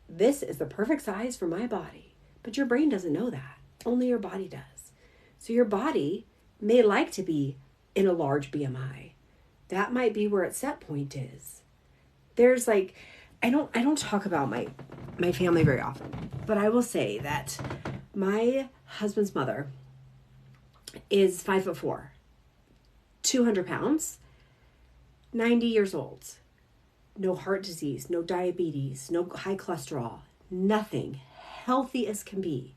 this is the perfect size for my body. But your brain doesn't know that. Only your body does. So your body may like to be in a large BMI. That might be where its set point is. There's like, I don't talk about my family very often, but I will say that my husband's mother is 5'4", 200 pounds, 90 years old, no heart disease, no diabetes, no high cholesterol, nothing, healthy as can be.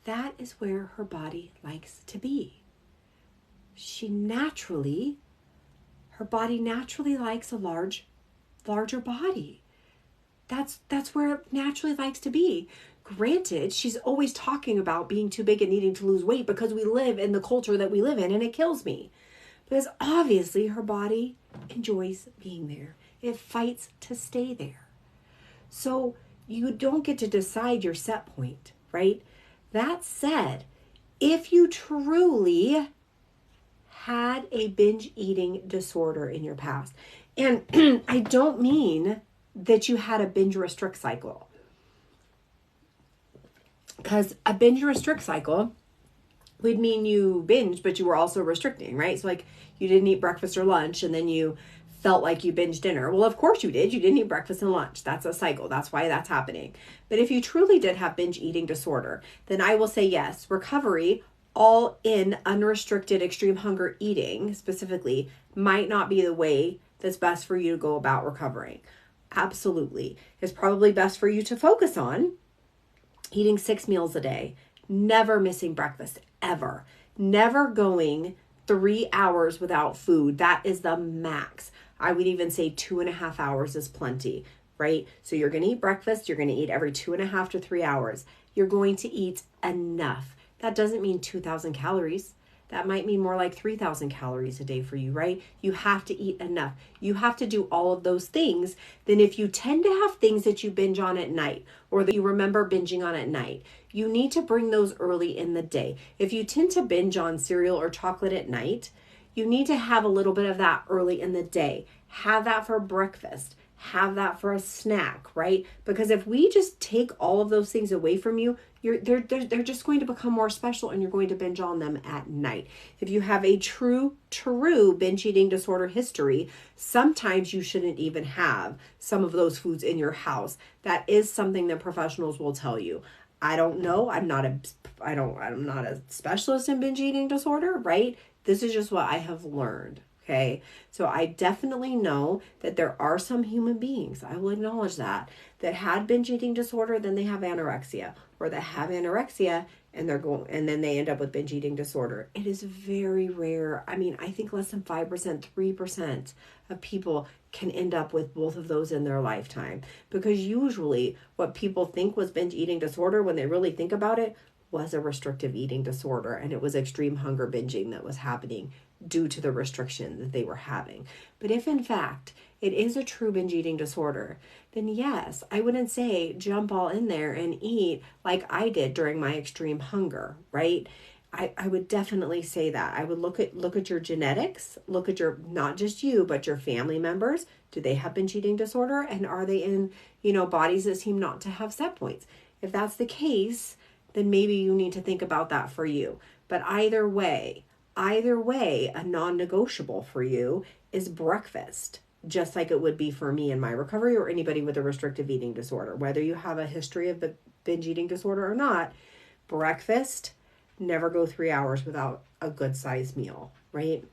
That is where her body likes to be. Her body naturally likes a larger body. That's where it naturally likes to be. Granted, she's always talking about being too big and needing to lose weight because we live in the culture that we live in, and it kills me. Because obviously her body enjoys being there. It fights to stay there. So you don't get to decide your set point, right? That said, if you truly had a binge eating disorder in your past, and I don't mean that you had a binge restrict cycle, because a binge restrict cycle would mean you binged, but you were also restricting, right? So like you didn't eat breakfast or lunch, and then you felt like you binged dinner. Well, of course you did. You didn't eat breakfast and lunch. That's a cycle. That's why that's happening. But if you truly did have binge eating disorder, then I will say yes, recovery, all in unrestricted extreme hunger eating specifically, might not be the way that's best for you to go about recovering. Absolutely. It's probably best for you to focus on eating 6 meals a day, never missing breakfast, ever. Never going 3 hours without food. That is the max. I would even say 2.5 hours is plenty, right? So you're going to eat breakfast. You're going to eat every 2.5 to 3 hours. You're going to eat enough. That doesn't mean 2,000 calories. That might mean more like 3,000 calories a day for you, right? You have to eat enough. You have to do all of those things. Then if you tend to have things that you binge on at night or that you remember binging on at night, you need to bring those early in the day. If you tend to binge on cereal or chocolate at night, you need to have a little bit of that early in the day. Have that for breakfast. Have that for a snack, right? Because if we just take all of those things away from you, they're just going to become more special and you're going to binge on them at night. If you have a true binge eating disorder history, sometimes you shouldn't even have some of those foods in your house. That is something that professionals will tell you. I don't know. I'm not a specialist in binge eating disorder, right? This is just what I have learned. Okay, so I definitely know that there are some human beings, I will acknowledge that had binge eating disorder, then they have anorexia, or that have anorexia and then they end up with binge eating disorder. It is very rare. I mean, I think less than 5%, 3% of people can end up with both of those in their lifetime, because usually what people think was binge eating disorder, when they really think about it, was a restrictive eating disorder, and it was extreme hunger binging that was happening due to the restriction that they were having. But if in fact it is a true binge eating disorder, then yes, I wouldn't say jump all in there and eat like I did during my extreme hunger, right? I would definitely say that. I would look at your genetics, look at your, not just you, but your family members. Do they have binge eating disorder? And are they in, bodies that seem not to have set points? If that's the case, then maybe you need to think about that for you. But either way, a non-negotiable for you is breakfast, just like it would be for me in my recovery or anybody with a restrictive eating disorder. Whether you have a history of binge eating disorder or not, breakfast, never go 3 hours without a good sized meal, right?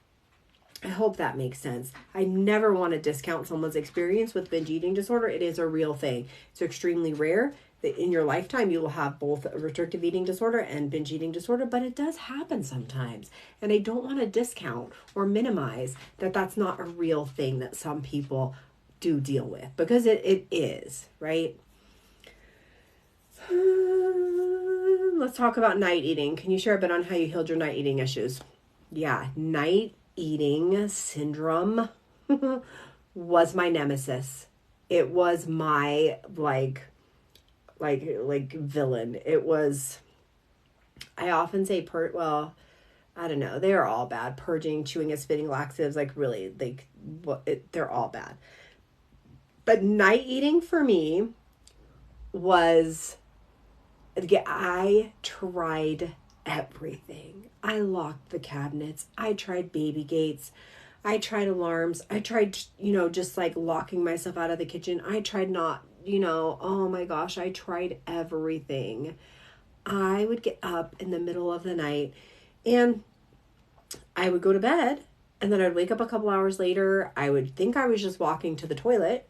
I hope that makes sense. I never want to discount someone's experience with binge eating disorder. It is a real thing. It's extremely rare that in your lifetime you will have both a restrictive eating disorder and binge eating disorder, but it does happen sometimes. And I don't want to discount or minimize that that's not a real thing that some people do deal with, because it is, right? Let's talk about night eating. Can you share a bit on how you healed your night eating issues? Yeah, night eating syndrome was my nemesis. It was my like villain. It was, I often say I don't know, they're all bad. Purging, chewing and spitting laxatives, they're all bad. But night eating for me was, I tried everything. I locked the cabinets. I tried baby gates. I tried alarms. I tried, just like locking myself out of the kitchen. I tried not, oh my gosh, I tried everything. I would get up in the middle of the night and I would go to bed, and then I'd wake up a couple hours later. I would think I was just walking to the toilet,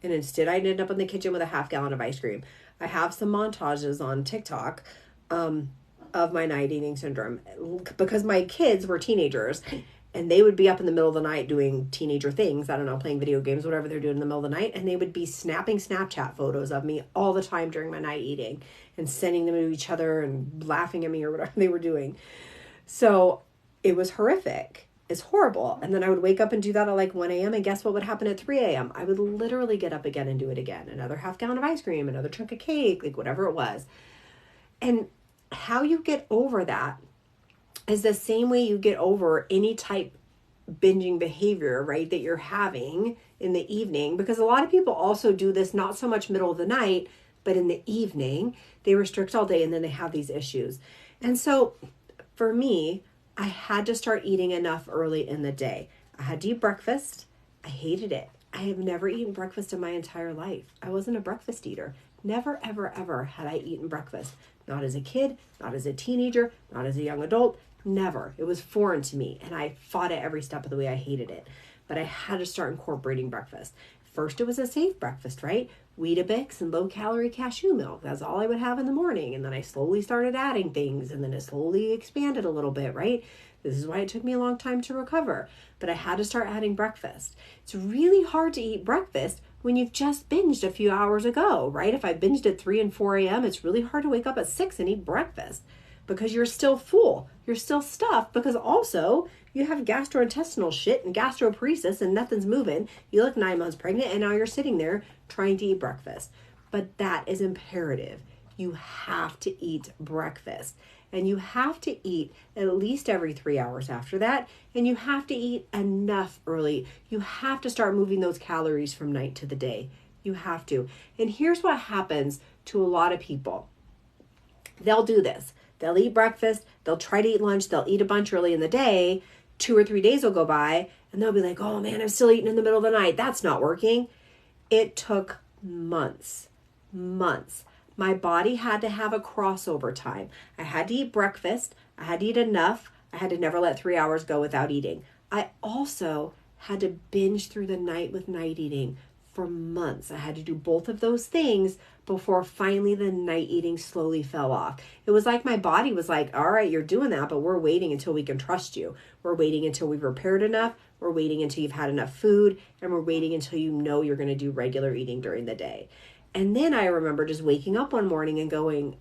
and instead I'd end up in the kitchen with a half gallon of ice cream. I have some montages on TikTok of my night eating syndrome, because my kids were teenagers and they would be up in the middle of the night doing teenager things. I don't know, playing video games, whatever they're doing in the middle of the night. And they would be snapping Snapchat photos of me all the time during my night eating and sending them to each other and laughing at me or whatever they were doing. So it was horrific. It's horrible. And then I would wake up and do that at like 1 a.m. And guess what would happen at 3 a.m.? I would literally get up again and do it again. Another half gallon of ice cream, another chunk of cake, like whatever it was. And how you get over that is the same way you get over any type binging behavior, right, that you're having in the evening. Because a lot of people also do this, not so much middle of the night, but in the evening. They restrict all day and then they have these issues. And so for me, I had to start eating enough early in the day. I had to eat breakfast. I hated it. I have never eaten breakfast in my entire life. I wasn't a breakfast eater. Never, ever, ever had I eaten breakfast. Not as a kid, not as a teenager, not as a young adult. Never. It was foreign to me, and I fought it every step of the way. I hated it. But I had to start incorporating breakfast. First, it was a safe breakfast, right? Weetabix and low-calorie cashew milk. That's all I would have in the morning. And then I slowly started adding things, and then it slowly expanded a little bit, right? This is why it took me a long time to recover. But I had to start adding breakfast. It's really hard to eat breakfast when you've just binged a few hours ago, right? If I binged at 3 and 4 a.m., it's really hard to wake up at 6 and eat breakfast because you're still full. You're still stuffed because also you have gastrointestinal shit and gastroparesis and nothing's moving. You look 9 months pregnant and now you're sitting there trying to eat breakfast. But that is imperative. You have to eat breakfast. And you have to eat at least every 3 hours after that. And you have to eat enough early. You have to start moving those calories from night to the day. You have to. And here's what happens to a lot of people. They'll do this. They'll eat breakfast. They'll try to eat lunch. They'll eat a bunch early in the day. 2 or 3 days will go by. And they'll be like, oh man, I'm still eating in the middle of the night. That's not working. It took months. My body had to have a crossover time. I had to eat breakfast. I had to eat enough. I had to never let 3 hours go without eating. I also had to binge through the night with night eating for months. I had to do both of those things before finally the night eating slowly fell off. It was like my body was like, all right, you're doing that, but we're waiting until we can trust you. We're waiting until we've repaired enough. We're waiting until you've had enough food. And we're waiting until you know you're going to do regular eating during the day. And then I remember just waking up one morning and going,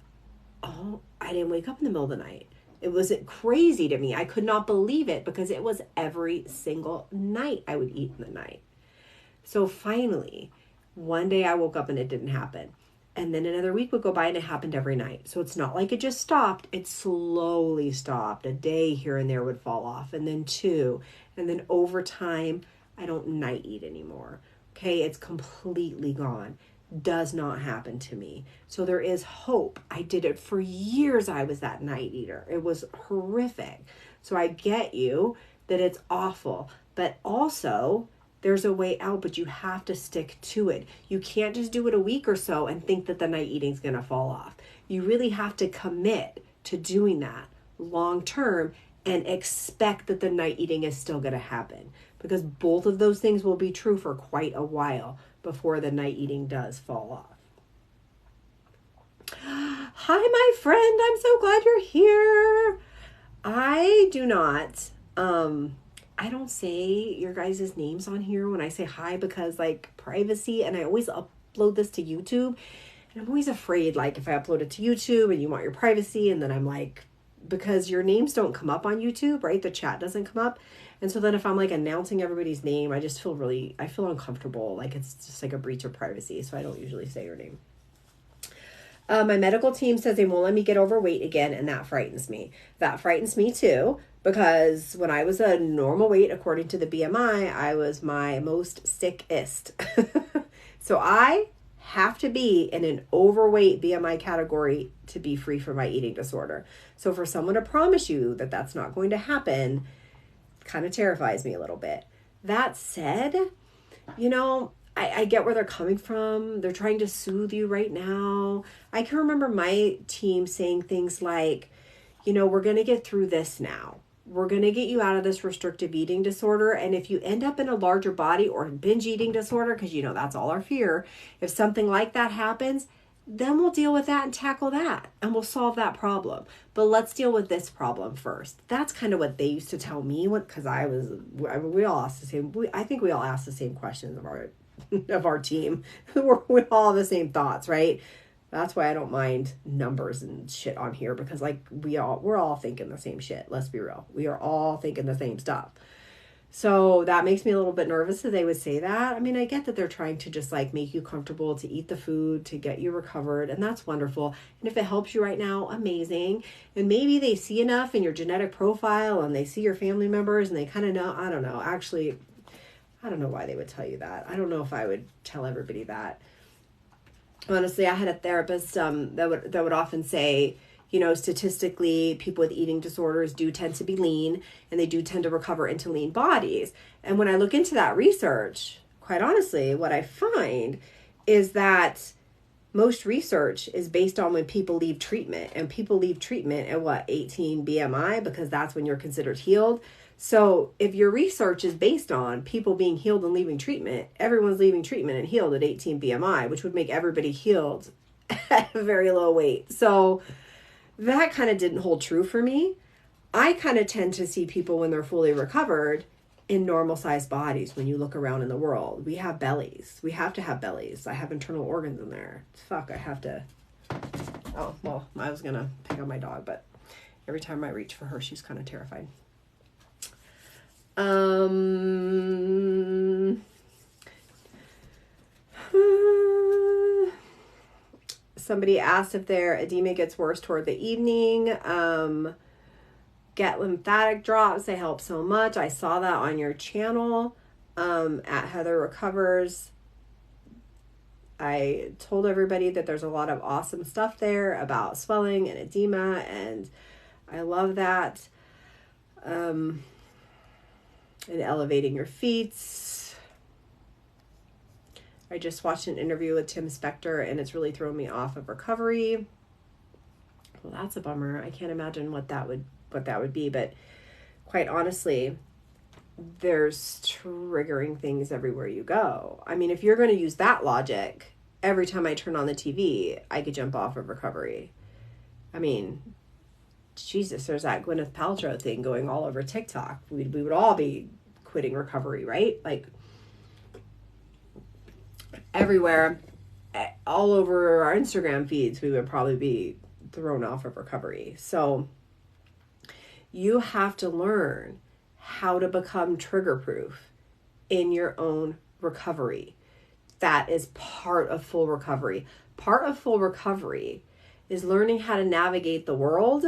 oh, I didn't wake up in the middle of the night. It was crazy to me. I could not believe it because it was every single night I would eat in the night. So finally, one day I woke up and it didn't happen. And then another week would go by and it happened every night. So it's not like it just stopped. It slowly stopped. A day here and there would fall off, and then 2. And then over time, I don't night eat anymore. Okay, it's completely gone. Does not happen to me. So there is hope. I did it for years. I was that night eater. It was horrific. So I get you that it's awful, but also there's a way out, but you have to stick to it. You can't just do it a week or so and think that the night eating is going to fall off. You really have to commit to doing that long term and expect that the night eating is still going to happen, because both of those things will be true for quite a while before the night eating does fall off. Hi, my friend. I'm so glad you're here. I do not, I don't say your guys' names on here when I say hi because like privacy, and I always upload this to YouTube, and I'm always afraid like if I upload it to YouTube and you want your privacy, and then I'm like, because your names don't come up on YouTube, right? The chat doesn't come up. And so then if I'm like announcing everybody's name, I feel uncomfortable. Like it's just like a breach of privacy. So I don't usually say your name. My medical team says they won't let me get overweight again. And that frightens me. That frightens me too, because when I was a normal weight, according to the BMI, I was my most sickest. So I have to be in an overweight BMI category to be free from my eating disorder. So for someone to promise you that that's not going to happen kind of terrifies me a little bit. That said, you know, I get where they're coming from. They're trying to soothe you right now. I can remember my team saying things like, you know, we're going to get through this now. We're going to get you out of this restrictive eating disorder. And if you end up in a larger body or binge eating disorder, because, you know, that's all our fear, if something like that happens, then we'll deal with that and tackle that and we'll solve that problem. But let's deal with this problem first. That's kind of what they used to tell me because we all asked the same, I think we all asked the same questions of our team. We all have the same thoughts, right? That's why I don't mind numbers and shit on here, because like we're all thinking the same shit. Let's be real. We are all thinking the same stuff. So that makes me a little bit nervous that they would say that. I mean, I get that they're trying to just like make you comfortable, to eat the food, to get you recovered. And that's wonderful. And if it helps you right now, amazing. And maybe they see enough in your genetic profile and they see your family members and they kind of know, I don't know. Actually, I don't know why they would tell you that. I don't know if I would tell everybody that. Honestly, I had a therapist that would often say, you know, statistically, people with eating disorders do tend to be lean and they do tend to recover into lean bodies. And when I look into that research, quite honestly, what I find is that most research is based on when people leave treatment, and people leave treatment at 18 BMI, because that's when you're considered healed. So if your research is based on people being healed and leaving treatment, everyone's leaving treatment and healed at 18 BMI, which would make everybody healed at a very low weight. So that kind of didn't hold true for me. I kind of tend to see people when they're fully recovered in normal sized bodies. When you look around in the world, we have bellies. We have to have bellies. I have internal organs in there. Fuck, I have to. Oh, well, I was going to pick on my dog, but every time I reach for her, she's kind of terrified. Somebody asked if their edema gets worse toward the evening. Get lymphatic drops. They help so much. I saw that on your channel at Heather Recovers. I told everybody that there's a lot of awesome stuff there about swelling and edema, and I love that. And elevating your feet. I just watched an interview with Tim Spector, and it's really thrown me off of recovery. Well, that's a bummer. I can't imagine what that would be, but quite honestly, there's triggering things everywhere you go. I mean, if you're going to use that logic, every time I turn on the TV, I could jump off of recovery. I mean, Jesus, there's that Gwyneth Paltrow thing going all over TikTok. We would all be quitting recovery, right? Like, everywhere, all over our Instagram feeds, we would probably be thrown off of recovery. So you have to learn how to become trigger proof in your own recovery. That is part of full recovery. Part of full recovery is learning how to navigate the world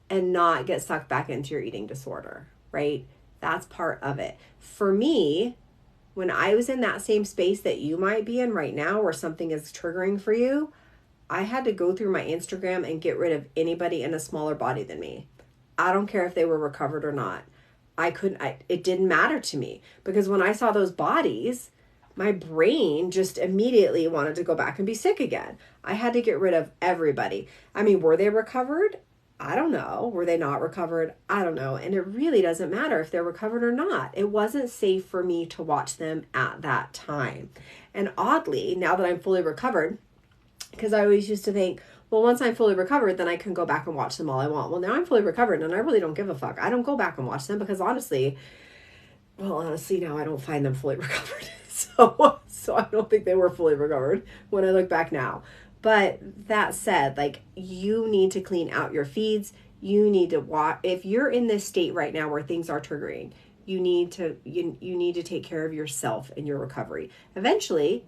and not get sucked back into your eating disorder, right? That's part of it. For me, when I was in that same space that you might be in right now, where something is triggering for you, I had to go through my Instagram and get rid of anybody in a smaller body than me. I don't care if they were recovered or not. It didn't matter to me, because when I saw those bodies, my brain just immediately wanted to go back and be sick again. I had to get rid of everybody. I mean, were they recovered? I don't know. Were they not recovered? I don't know. And it really doesn't matter if they're recovered or not. It wasn't safe for me to watch them at that time. And oddly, now that I'm fully recovered, because I always used to think, well, once I'm fully recovered, then I can go back and watch them all I want. Well, now I'm fully recovered and I really don't give a fuck. I don't go back and watch them because honestly, now I don't find them fully recovered. So I don't think they were fully recovered when I look back now. But that said, like, you need to clean out your feeds. You need to watch. If you're in this state right now where things are triggering, you need to take care of yourself in your recovery. Eventually,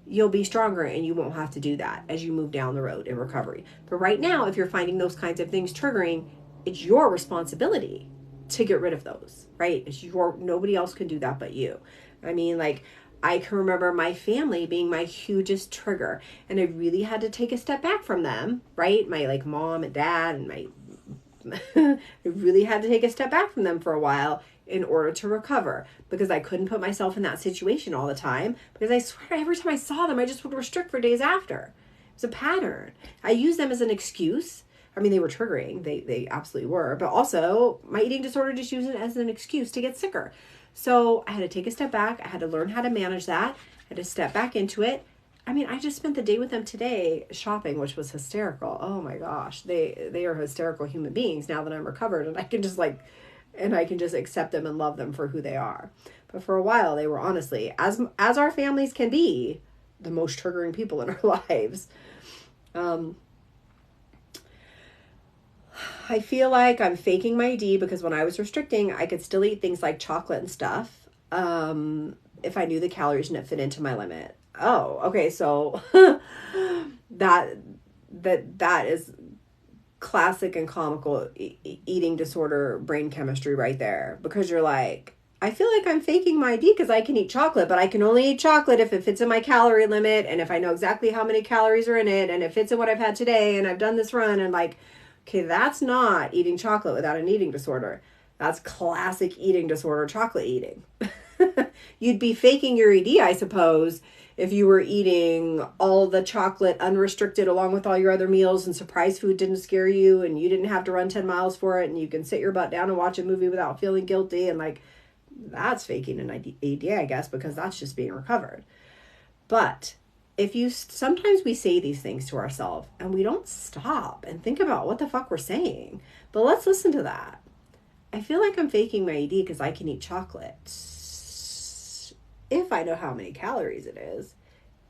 you'll be stronger and you won't have to do that as you move down the road in recovery. But right now, if you're finding those kinds of things triggering, it's your responsibility to get rid of those, right? Nobody else can do that but you. I mean, like, I can remember my family being my hugest trigger, and I really had to take a step back from them, right? My like mom and dad and I really had to take a step back from them for a while in order to recover, because I couldn't put myself in that situation all the time, because I swear every time I saw them, I just would restrict for days after. It was a pattern. I used them as an excuse. I mean, they were triggering. They absolutely were. But also, my eating disorder just used it as an excuse to get sicker. So I had to take a step back. I had to learn how to manage that. I had to step back into it. I mean, I just spent the day with them today shopping, which was hysterical. Oh my gosh. They are hysterical human beings now that I'm recovered, and I can just accept them and love them for who they are. But for a while, they were honestly, as our families can be, the most triggering people in our lives. I feel like I'm faking my D, because when I was restricting, I could still eat things like chocolate and stuff if I knew the calories didn't fit into my limit. Oh, okay. So that is classic and comical eating disorder brain chemistry right there, because you're like, I feel like I'm faking my ID because I can eat chocolate, but I can only eat chocolate if it fits in my calorie limit, and if I know exactly how many calories are in it, and it fits in what I've had today, and I've done this run, and like, okay, that's not eating chocolate without an eating disorder. That's classic eating disorder chocolate eating. You'd be faking your ED, I suppose, if you were eating all the chocolate unrestricted along with all your other meals, and surprise food didn't scare you, and you didn't have to run 10 miles for it, and you can sit your butt down and watch a movie without feeling guilty. And like, that's faking an ED, I guess, because that's just being recovered. But sometimes we say these things to ourselves and we don't stop and think about what the fuck we're saying. But let's listen to that. I feel like I'm faking my ED because I can eat chocolate. If I know how many calories it is,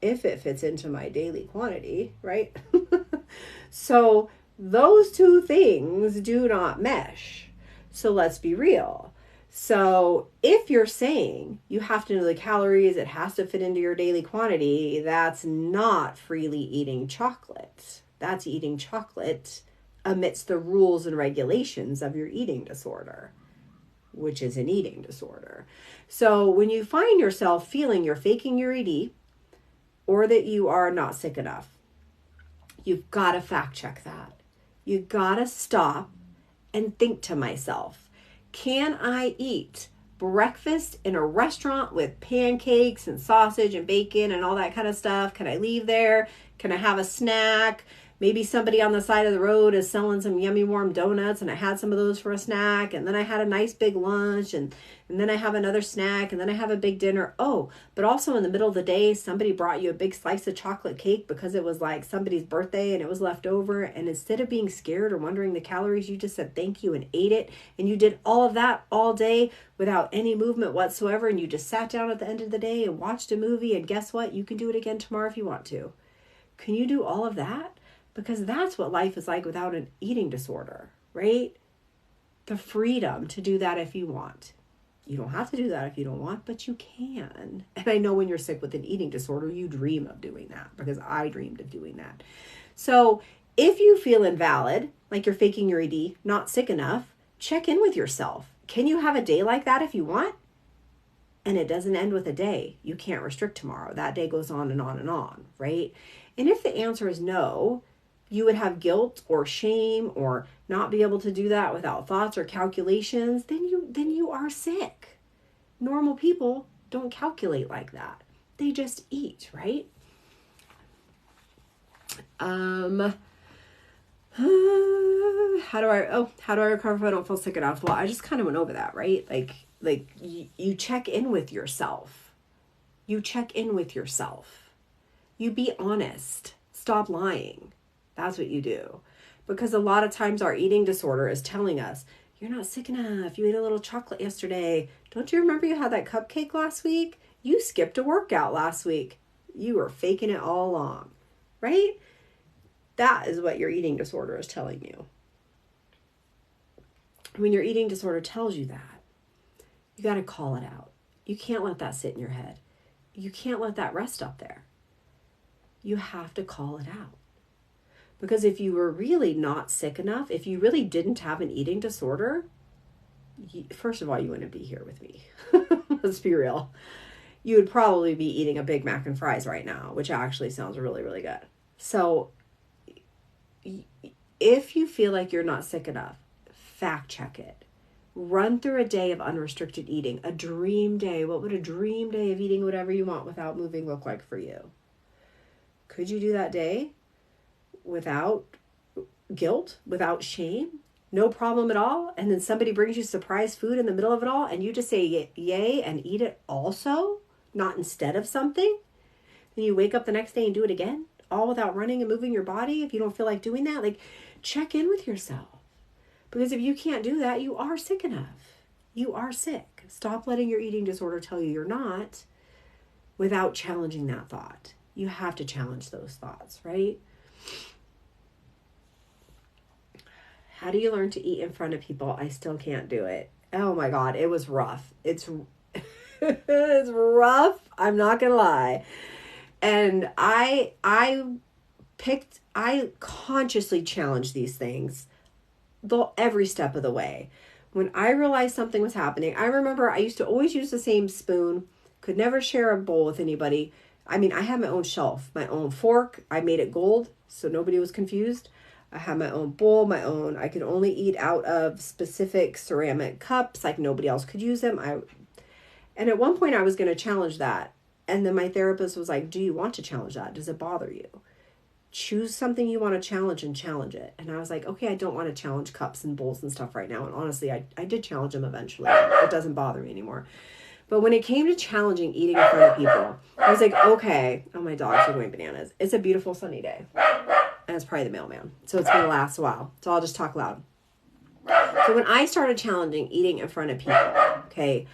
if it fits into my daily quantity, right? So those two things do not mesh. So let's be real. So if you're saying you have to know the calories, it has to fit into your daily quantity, that's not freely eating chocolate. That's eating chocolate amidst the rules and regulations of your eating disorder, which is an eating disorder. So when you find yourself feeling you're faking your ED or that you are not sick enough, you've got to fact check that. You've got to stop and think to myself, can I eat breakfast in a restaurant with pancakes and sausage and bacon and all that kind of stuff? Can I leave there? Can I have a snack? Maybe somebody on the side of the road is selling some yummy warm donuts and I had some of those for a snack, and then I had a nice big lunch, and then I have another snack, and then I have a big dinner. Oh, but also in the middle of the day, somebody brought you a big slice of chocolate cake because it was like somebody's birthday and it was left over. And instead of being scared or wondering the calories, you just said thank you and ate it. And you did all of that all day without any movement whatsoever. And you just sat down at the end of the day and watched a movie. And guess what? You can do it again tomorrow if you want to. Can you do all of that? Because that's what life is like without an eating disorder, right? The freedom to do that if you want. You don't have to do that if you don't want, but you can. And I know when you're sick with an eating disorder, you dream of doing that, because I dreamed of doing that. So if you feel invalid, like you're faking your ED, not sick enough, check in with yourself. Can you have a day like that if you want? And it doesn't end with a day. You can't restrict tomorrow. That day goes on and on and on, right? And if the answer is no, you would have guilt or shame or not be able to do that without thoughts or calculations, then you are sick. Normal people don't calculate like that. They just eat, right? How do I recover if I don't feel sick enough? Well, I just kind of went over that, right? Like you check in with yourself. You check in with yourself. You be honest. Stop lying. That's what you do. Because a lot of times our eating disorder is telling us, you're not sick enough. You ate a little chocolate yesterday. Don't you remember you had that cupcake last week? You skipped a workout last week. You were faking it all along, right? That is what your eating disorder is telling you. When your eating disorder tells you that, you got to call it out. You can't let that sit in your head. You can't let that rest up there. You have to call it out. Because if you were really not sick enough, if you really didn't have an eating disorder, first of all, you wouldn't be here with me. Let's be real. You would probably be eating a Big Mac and fries right now, which actually sounds really, really good. So if you feel like you're not sick enough, fact check it. Run through a day of unrestricted eating, a dream day. What would a dream day of eating whatever you want without moving look like for you? Could you do that day without guilt, without shame, no problem at all? And then somebody brings you surprise food in the middle of it all and you just say yay and eat it also, not instead of something? Then you wake up the next day and do it again, all without running and moving your body if you don't feel like doing that? Like, check in with yourself. Because if you can't do that, you are sick enough. You are sick. Stop letting your eating disorder tell you you're not without challenging that thought. You have to challenge those thoughts, right? How do you learn to eat in front of people? I still can't do it. Oh my God, it was rough. It's rough. I'm not gonna lie. And I consciously challenged these things every step of the way. When I realized something was happening, I remember I used to always use the same spoon, could never share a bowl with anybody. I mean, I had my own shelf, my own fork. I made it gold so nobody was confused. I had my own bowl, I could only eat out of specific ceramic cups, like nobody else could use them. And at one point I was going to challenge that. And then my therapist was like, do you want to challenge that? Does it bother you? Choose something you want to challenge and challenge it. And I was like, okay, I don't want to challenge cups and bowls and stuff right now. And honestly, I did challenge them eventually. It doesn't bother me anymore. But when it came to challenging eating in front of people, I was like, okay. Oh, my dogs are going bananas. It's a beautiful sunny day. And it's probably the mailman. So it's going to last a while. So I'll just talk loud. So when I started challenging eating in front of people, okay,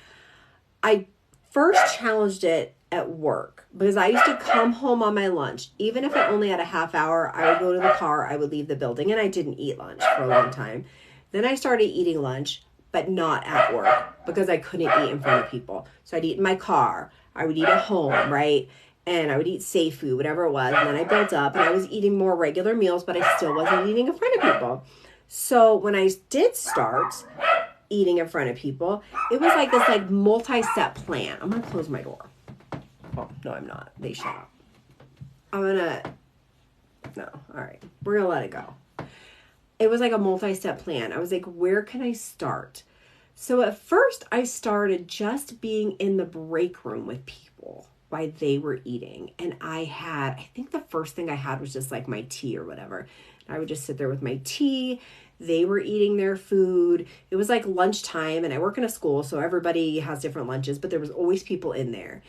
I first challenged it at work because I used to come home on my lunch. Even if I only had a half hour, I would go to the car, I would leave the building, and I didn't eat lunch for a long time. Then I started eating lunch, but not at work because I couldn't eat in front of people. So I'd eat in my car. I would eat at home, right? And I would eat safe food, whatever it was. And then I built up and I was eating more regular meals, but I still wasn't eating in front of people. So when I did start eating in front of people, it was like this like multi-step plan. I'm going to close my door. Oh, no, I'm not. They shut up. No, all right. We're going to let it go. It was like a multi-step plan. I was like, where can I start? So at first I started just being in the break room with people while they were eating. And I think the first thing I had was just like my tea or whatever. I would just sit there with my tea. They were eating their food. It was like lunchtime, and I work in a school, so everybody has different lunches, but there was always people in there.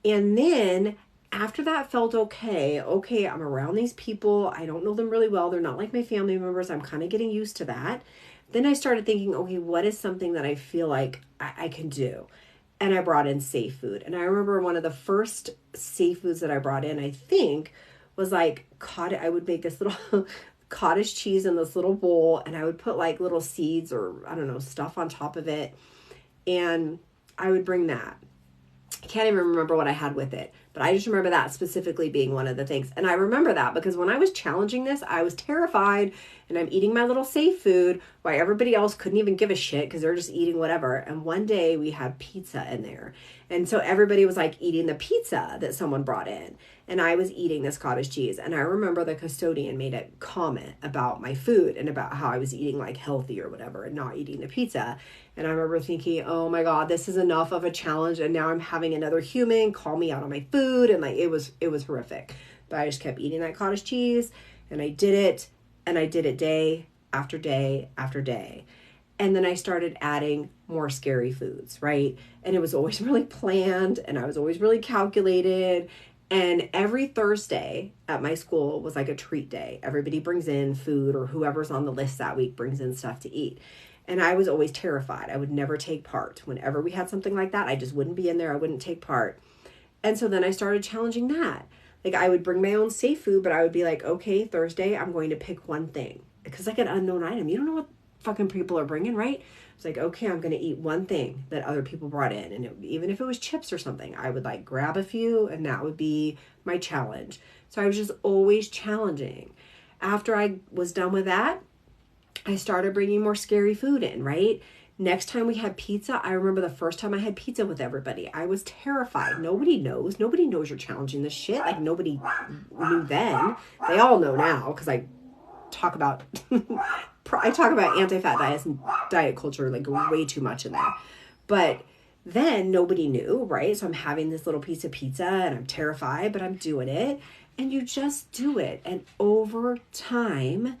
And then after that felt okay, I'm around these people. I don't know them really well. They're not like my family members. I'm kind of getting used to that. Then I started thinking, okay, what is something that I feel like I can do? And I brought in safe food. And I remember one of the first safe foods that I brought in, I think, was like I would make this little cottage cheese in this little bowl, and I would put like little seeds or I don't know, stuff on top of it. And I would bring that. I can't even remember what I had with it, but I just remember that specifically being one of the things. And I remember that because when I was challenging this, I was terrified, and I'm eating my little safe food while everybody else couldn't even give a shit because they're just eating whatever. And one day we had pizza in there. And so everybody was like eating the pizza that someone brought in. And I was eating this cottage cheese. And I remember the custodian made a comment about my food and about how I was eating like healthy or whatever and not eating the pizza. And I remember thinking, oh my God, this is enough of a challenge. And now I'm having another human call me out on my food. And like, it was horrific. But I just kept eating that cottage cheese, and I did it. And I did it day after day after day. And then I started adding more scary foods, right? And it was always really planned, and I was always really calculated. And every Thursday at my school was like a treat day. Everybody brings in food, or whoever's on the list that week brings in stuff to eat. And I was always terrified. I would never take part. Whenever we had something like that, I just wouldn't be in there. I wouldn't take part. And so then I started challenging that. Like I would bring my own safe food, but I would be like, okay, Thursday, I'm going to pick one thing. Because like an unknown item. You don't know what fucking people are bringing, right? It's like, okay, I'm going to eat one thing that other people brought in. And even if it was chips or something, I would like grab a few, and that would be my challenge. So I was just always challenging. After I was done with that, I started bringing more scary food in, right? Next time we had pizza, I remember the first time I had pizza with everybody. I was terrified. Nobody knows. Nobody knows you're challenging this shit. Like nobody knew then. They all know now because I talk about anti-fat diets and diet culture like way too much in there. But then nobody knew, right? So I'm having this little piece of pizza and I'm terrified, but I'm doing it. And you just do it. And over time,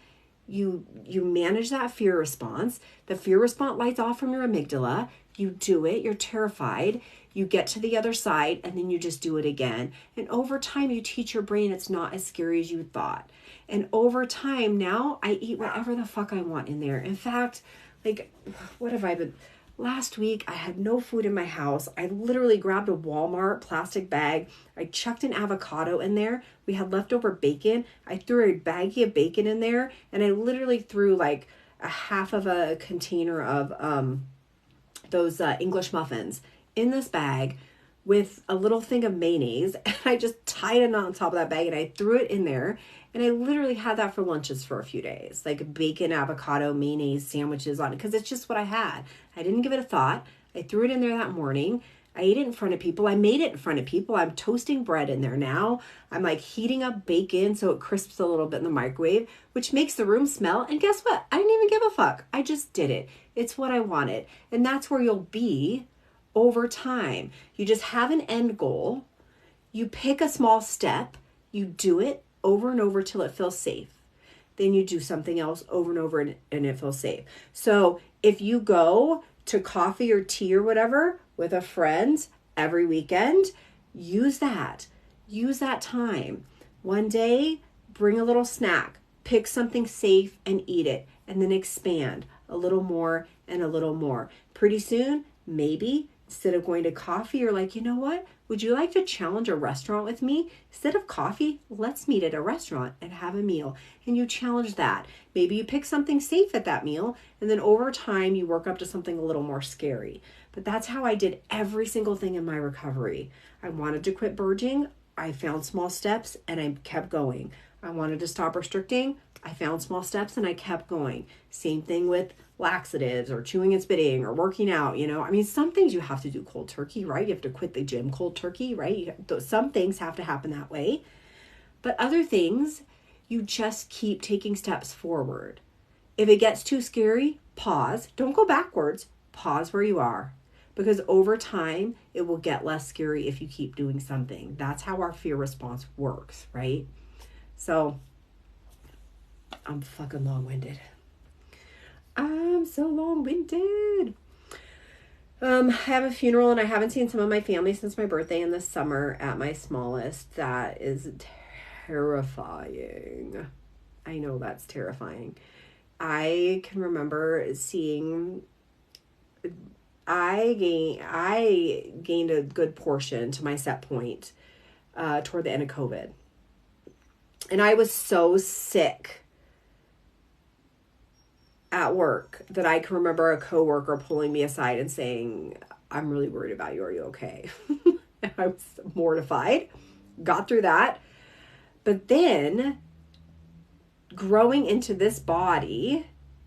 you manage that fear response. The fear response lights off from your amygdala. You do it. You're terrified. You get to the other side, and then you just do it again. And over time, you teach your brain it's not as scary as you thought. And over time, now I eat whatever the fuck I want in there. In fact, like, what have I been... Last week, I had no food in my house. I literally grabbed a Walmart plastic bag. I chucked an avocado in there. We had leftover bacon. I threw a baggie of bacon in there. And I literally threw like a half of a container of those English muffins in this bag with a little thing of mayonnaise. And I just tied a knot on top of that bag and I threw it in there. And I literally had that for lunches for a few days, like bacon, avocado, mayonnaise, sandwiches on it, because it's just what I had. I didn't give it a thought. I threw it in there that morning. I ate it in front of people. I made it in front of people. I'm toasting bread in there now. I'm like heating up bacon so it crisps a little bit in the microwave, which makes the room smell. And guess what? I didn't even give a fuck. I just did it. It's what I wanted. And that's where you'll be over time. You just have an end goal. You pick a small step. You do it over and over till it feels safe. Then you do something else over and over and it feels safe. So if you go to coffee or tea or whatever with a friend every weekend, use that. Use that time. One day, bring a little snack, pick something safe and eat it, and then expand a little more and a little more. Pretty soon, maybe instead of going to coffee, you're like, you know what? Would you like to challenge a restaurant with me? Instead of coffee, let's meet at a restaurant and have a meal. And you challenge that. Maybe you pick something safe at that meal, and then over time you work up to something a little more scary. But that's how I did every single thing in my recovery. I wanted to quit purging. I found small steps and I kept going. I wanted to stop restricting. I found small steps and I kept going. Same thing with laxatives or chewing and spitting or working out, I mean, some things you have to do cold turkey, right? You have to quit the gym cold turkey, right? Some things have to happen that way. But other things, you just keep taking steps forward. If it gets too scary, pause. Don't go backwards. Pause where you are. Because over time, it will get less scary if you keep doing something. That's how our fear response works, right? So, I'm fucking long-winded. I'm so long-winded. I have a funeral and I haven't seen some of my family since my birthday in the summer at my smallest. That is terrifying. I know that's terrifying. I can remember seeing... I gained a good portion to my set point toward the end of COVID. And I was so sick at work that I can remember a coworker pulling me aside and saying, I'm really worried about you. Are you okay? I was mortified. Got through that. But then growing into this body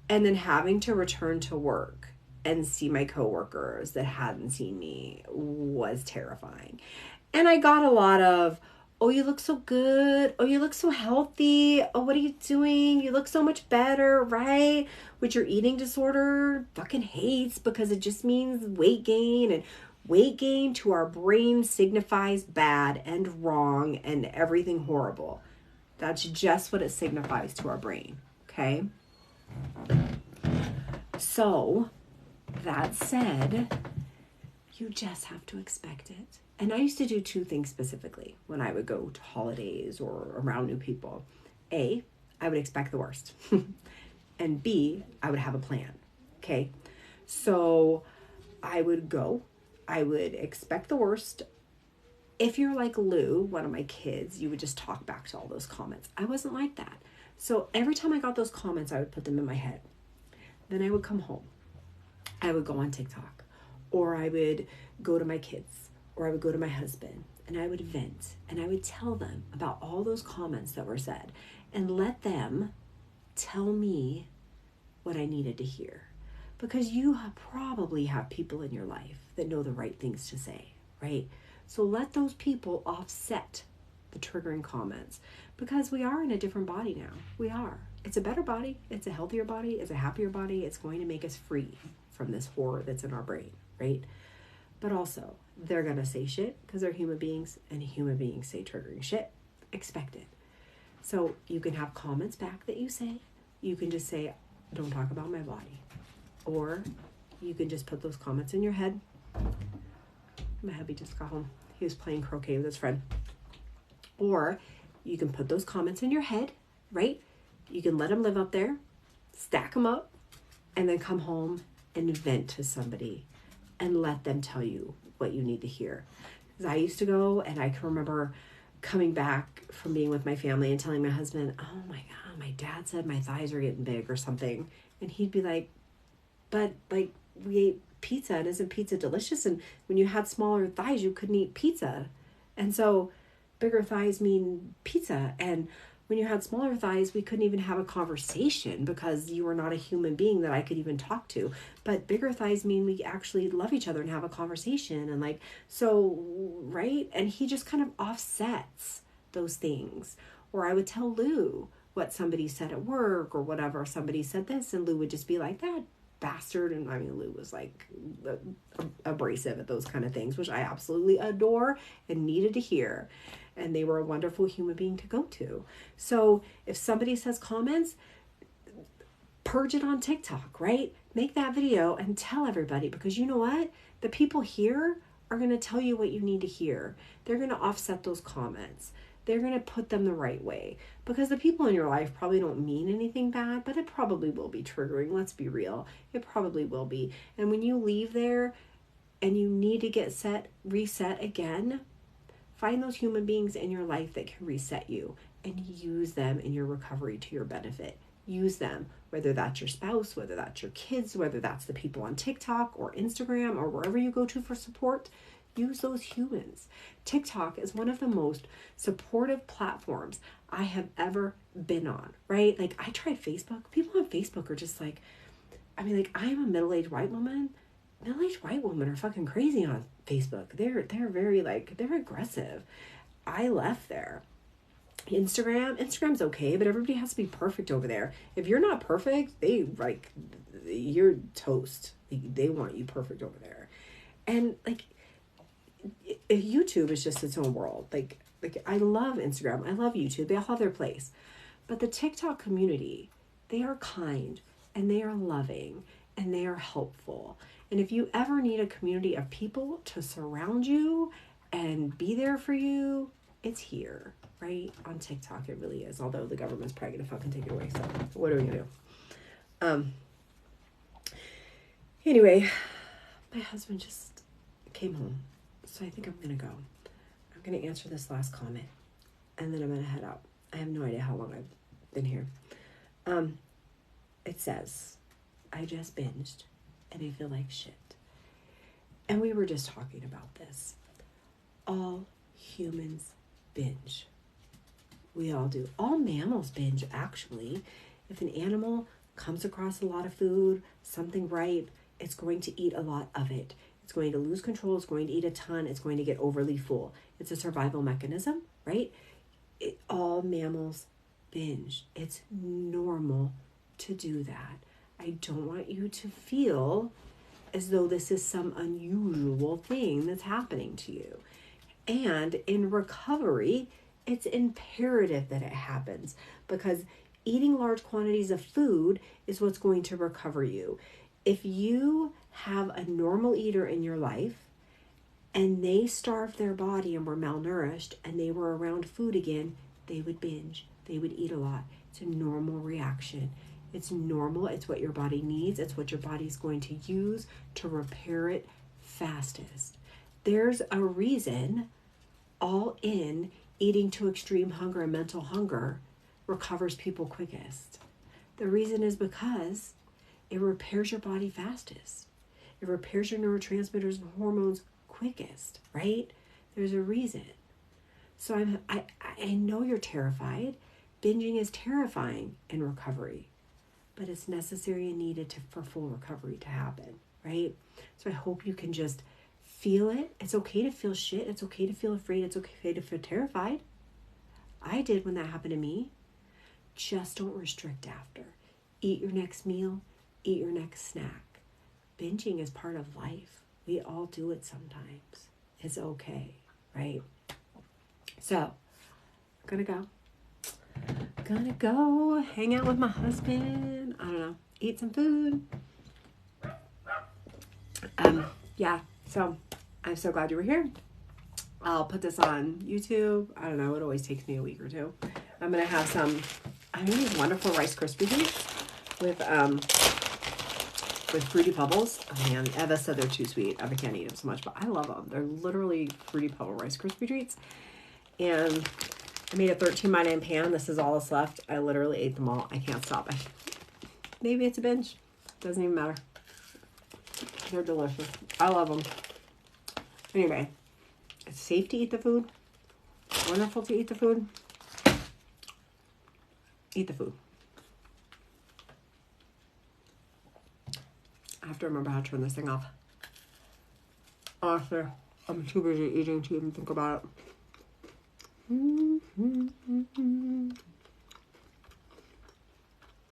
and then having to return to work and see my coworkers that hadn't seen me was terrifying. And I got a lot of, oh, you look so good. Oh, you look so healthy. Oh, what are you doing? You look so much better, right? Which your eating disorder fucking hates because it just means weight gain. And weight gain to our brain signifies bad and wrong and everything horrible. That's just what it signifies to our brain, okay? So, that said, you just have to expect it. And I used to do two things specifically when I would go to holidays or around new people. A, I would expect the worst. And B, I would have a plan. Okay. So I would go, I would expect the worst. If you're like Lou, one of my kids, you would just talk back to all those comments. I wasn't like that. So every time I got those comments, I would put them in my head. Then I would come home. I would go on TikTok, or I would go to my kids, or I would go to my husband, and I would vent, and I would tell them about all those comments that were said, and let them tell me what I needed to hear. Because you probably have people in your life that know the right things to say, right? So let those people offset the triggering comments, because we are in a different body now. We are. It's a better body. It's a healthier body. It's a happier body. It's going to make us free from this horror that's in our brain, right? But also, they're going to say shit because they're human beings, and human beings say triggering shit. Expect it. So you can have comments back that you say. You can just say, don't talk about my body. Or you can just put those comments in your head. My hubby just got home. He was playing croquet with his friend. Or you can put those comments in your head, right? You can let them live up there, stack them up, and then come home and vent to somebody and let them tell you what you need to hear. Because I used to go, and I can remember coming back from being with my family and telling my husband, oh my God, my dad said my thighs are getting big or something. And he'd be like, but like we ate pizza, and isn't pizza delicious? And when you had smaller thighs, you couldn't eat pizza. And so bigger thighs mean pizza. And when you had smaller thighs, we couldn't even have a conversation because you were not a human being that I could even talk to. But bigger thighs mean we actually love each other and have a conversation. And like, so, right? And he just kind of offsets those things. Or I would tell Lou what somebody said at work or whatever. Somebody said this, and Lou would just be like, that bastard. And I mean, Lou was like abrasive at those kind of things, which I absolutely adore and needed to hear. And they were a wonderful human being to go to. So if somebody says comments, purge it on TikTok, right? Make that video and tell everybody, because you know what? The people here are going to tell you what you need to hear. They're going to offset those comments. They're going to put them the right way, because the people in your life probably don't mean anything bad, but it probably will be triggering. Let's be real. It probably will be. And when you leave there and you need to get reset again, find those human beings in your life that can reset you and use them in your recovery to your benefit. Use them, whether that's your spouse, whether that's your kids, whether that's the people on TikTok or Instagram or wherever you go to for support. Use those humans. TikTok is one of the most supportive platforms I have ever been on, right? Like, I tried Facebook. People on Facebook are just like, I mean, like, I am a middle-aged white woman. Middle-aged white women are fucking crazy on Facebook. They're very, like, they're aggressive. I left there. Instagram's okay, but everybody has to be perfect over there. If you're not perfect, you're toast. They want you perfect over there. And like, YouTube is just its own world. Like I love Instagram. I love YouTube. They all have their place. But the TikTok community, they are kind and they are loving and they are helpful. And if you ever need a community of people to surround you and be there for you, it's here, right? On TikTok, it really is. Although the government's probably gonna fucking take it away. So what are we gonna do? Anyway, my husband just came home. So I think I'm going to go. I'm going to answer this last comment. And then I'm going to head out. I have no idea how long I've been here. It says, I just binged and I feel like shit. And we were just talking about this. All humans binge. We all do. All mammals binge, actually. If an animal comes across a lot of food, something ripe, it's going to eat a lot of it. It's going to lose control. It's going to eat a ton. It's going to get overly full. It's a survival mechanism, right? All mammals binge. It's normal to do that. I don't want you to feel as though this is some unusual thing that's happening to you. And in recovery, it's imperative that it happens, because eating large quantities of food is what's going to recover you. If you have a normal eater in your life and they starved their body and were malnourished and they were around food again, they would binge. They would eat a lot. It's a normal reaction. It's normal. It's what your body needs. It's what your body's going to use to repair it fastest. There's a reason all in eating to extreme hunger and mental hunger recovers people quickest. The reason is because it repairs your body fastest. It repairs your neurotransmitters and hormones quickest, right? There's a reason. So I know you're terrified. Binging is terrifying in recovery, but it's necessary and needed for full recovery to happen, right? So I hope you can just feel it. It's okay to feel shit. It's okay to feel afraid. It's okay to feel terrified. I did when that happened to me. Just don't restrict after. Eat your next meal. Eat your next snack. Binging is part of life. We all do it sometimes. It's okay, right? So, I'm gonna go hang out with my husband. I don't know. Eat some food. Yeah. So, I'm so glad you were here. I'll put this on YouTube. I don't know. It always takes me a week or two. I'm gonna have these wonderful Rice Krispie treats with Fruity Pebbles. Oh man, Eva said they're too sweet. Eva can't eat them so much, but I love them. They're literally Fruity Pebble Rice Krispie treats. And I made a 13x9 pan. This is all that's left. I literally ate them all. I can't stop. Maybe it's a binge. Doesn't even matter. They're delicious. I love them. Anyway, it's safe to eat the food. Wonderful to eat the food. Eat the food. I have to remember how to turn this thing off. Honestly, I'm too busy eating to even think about it.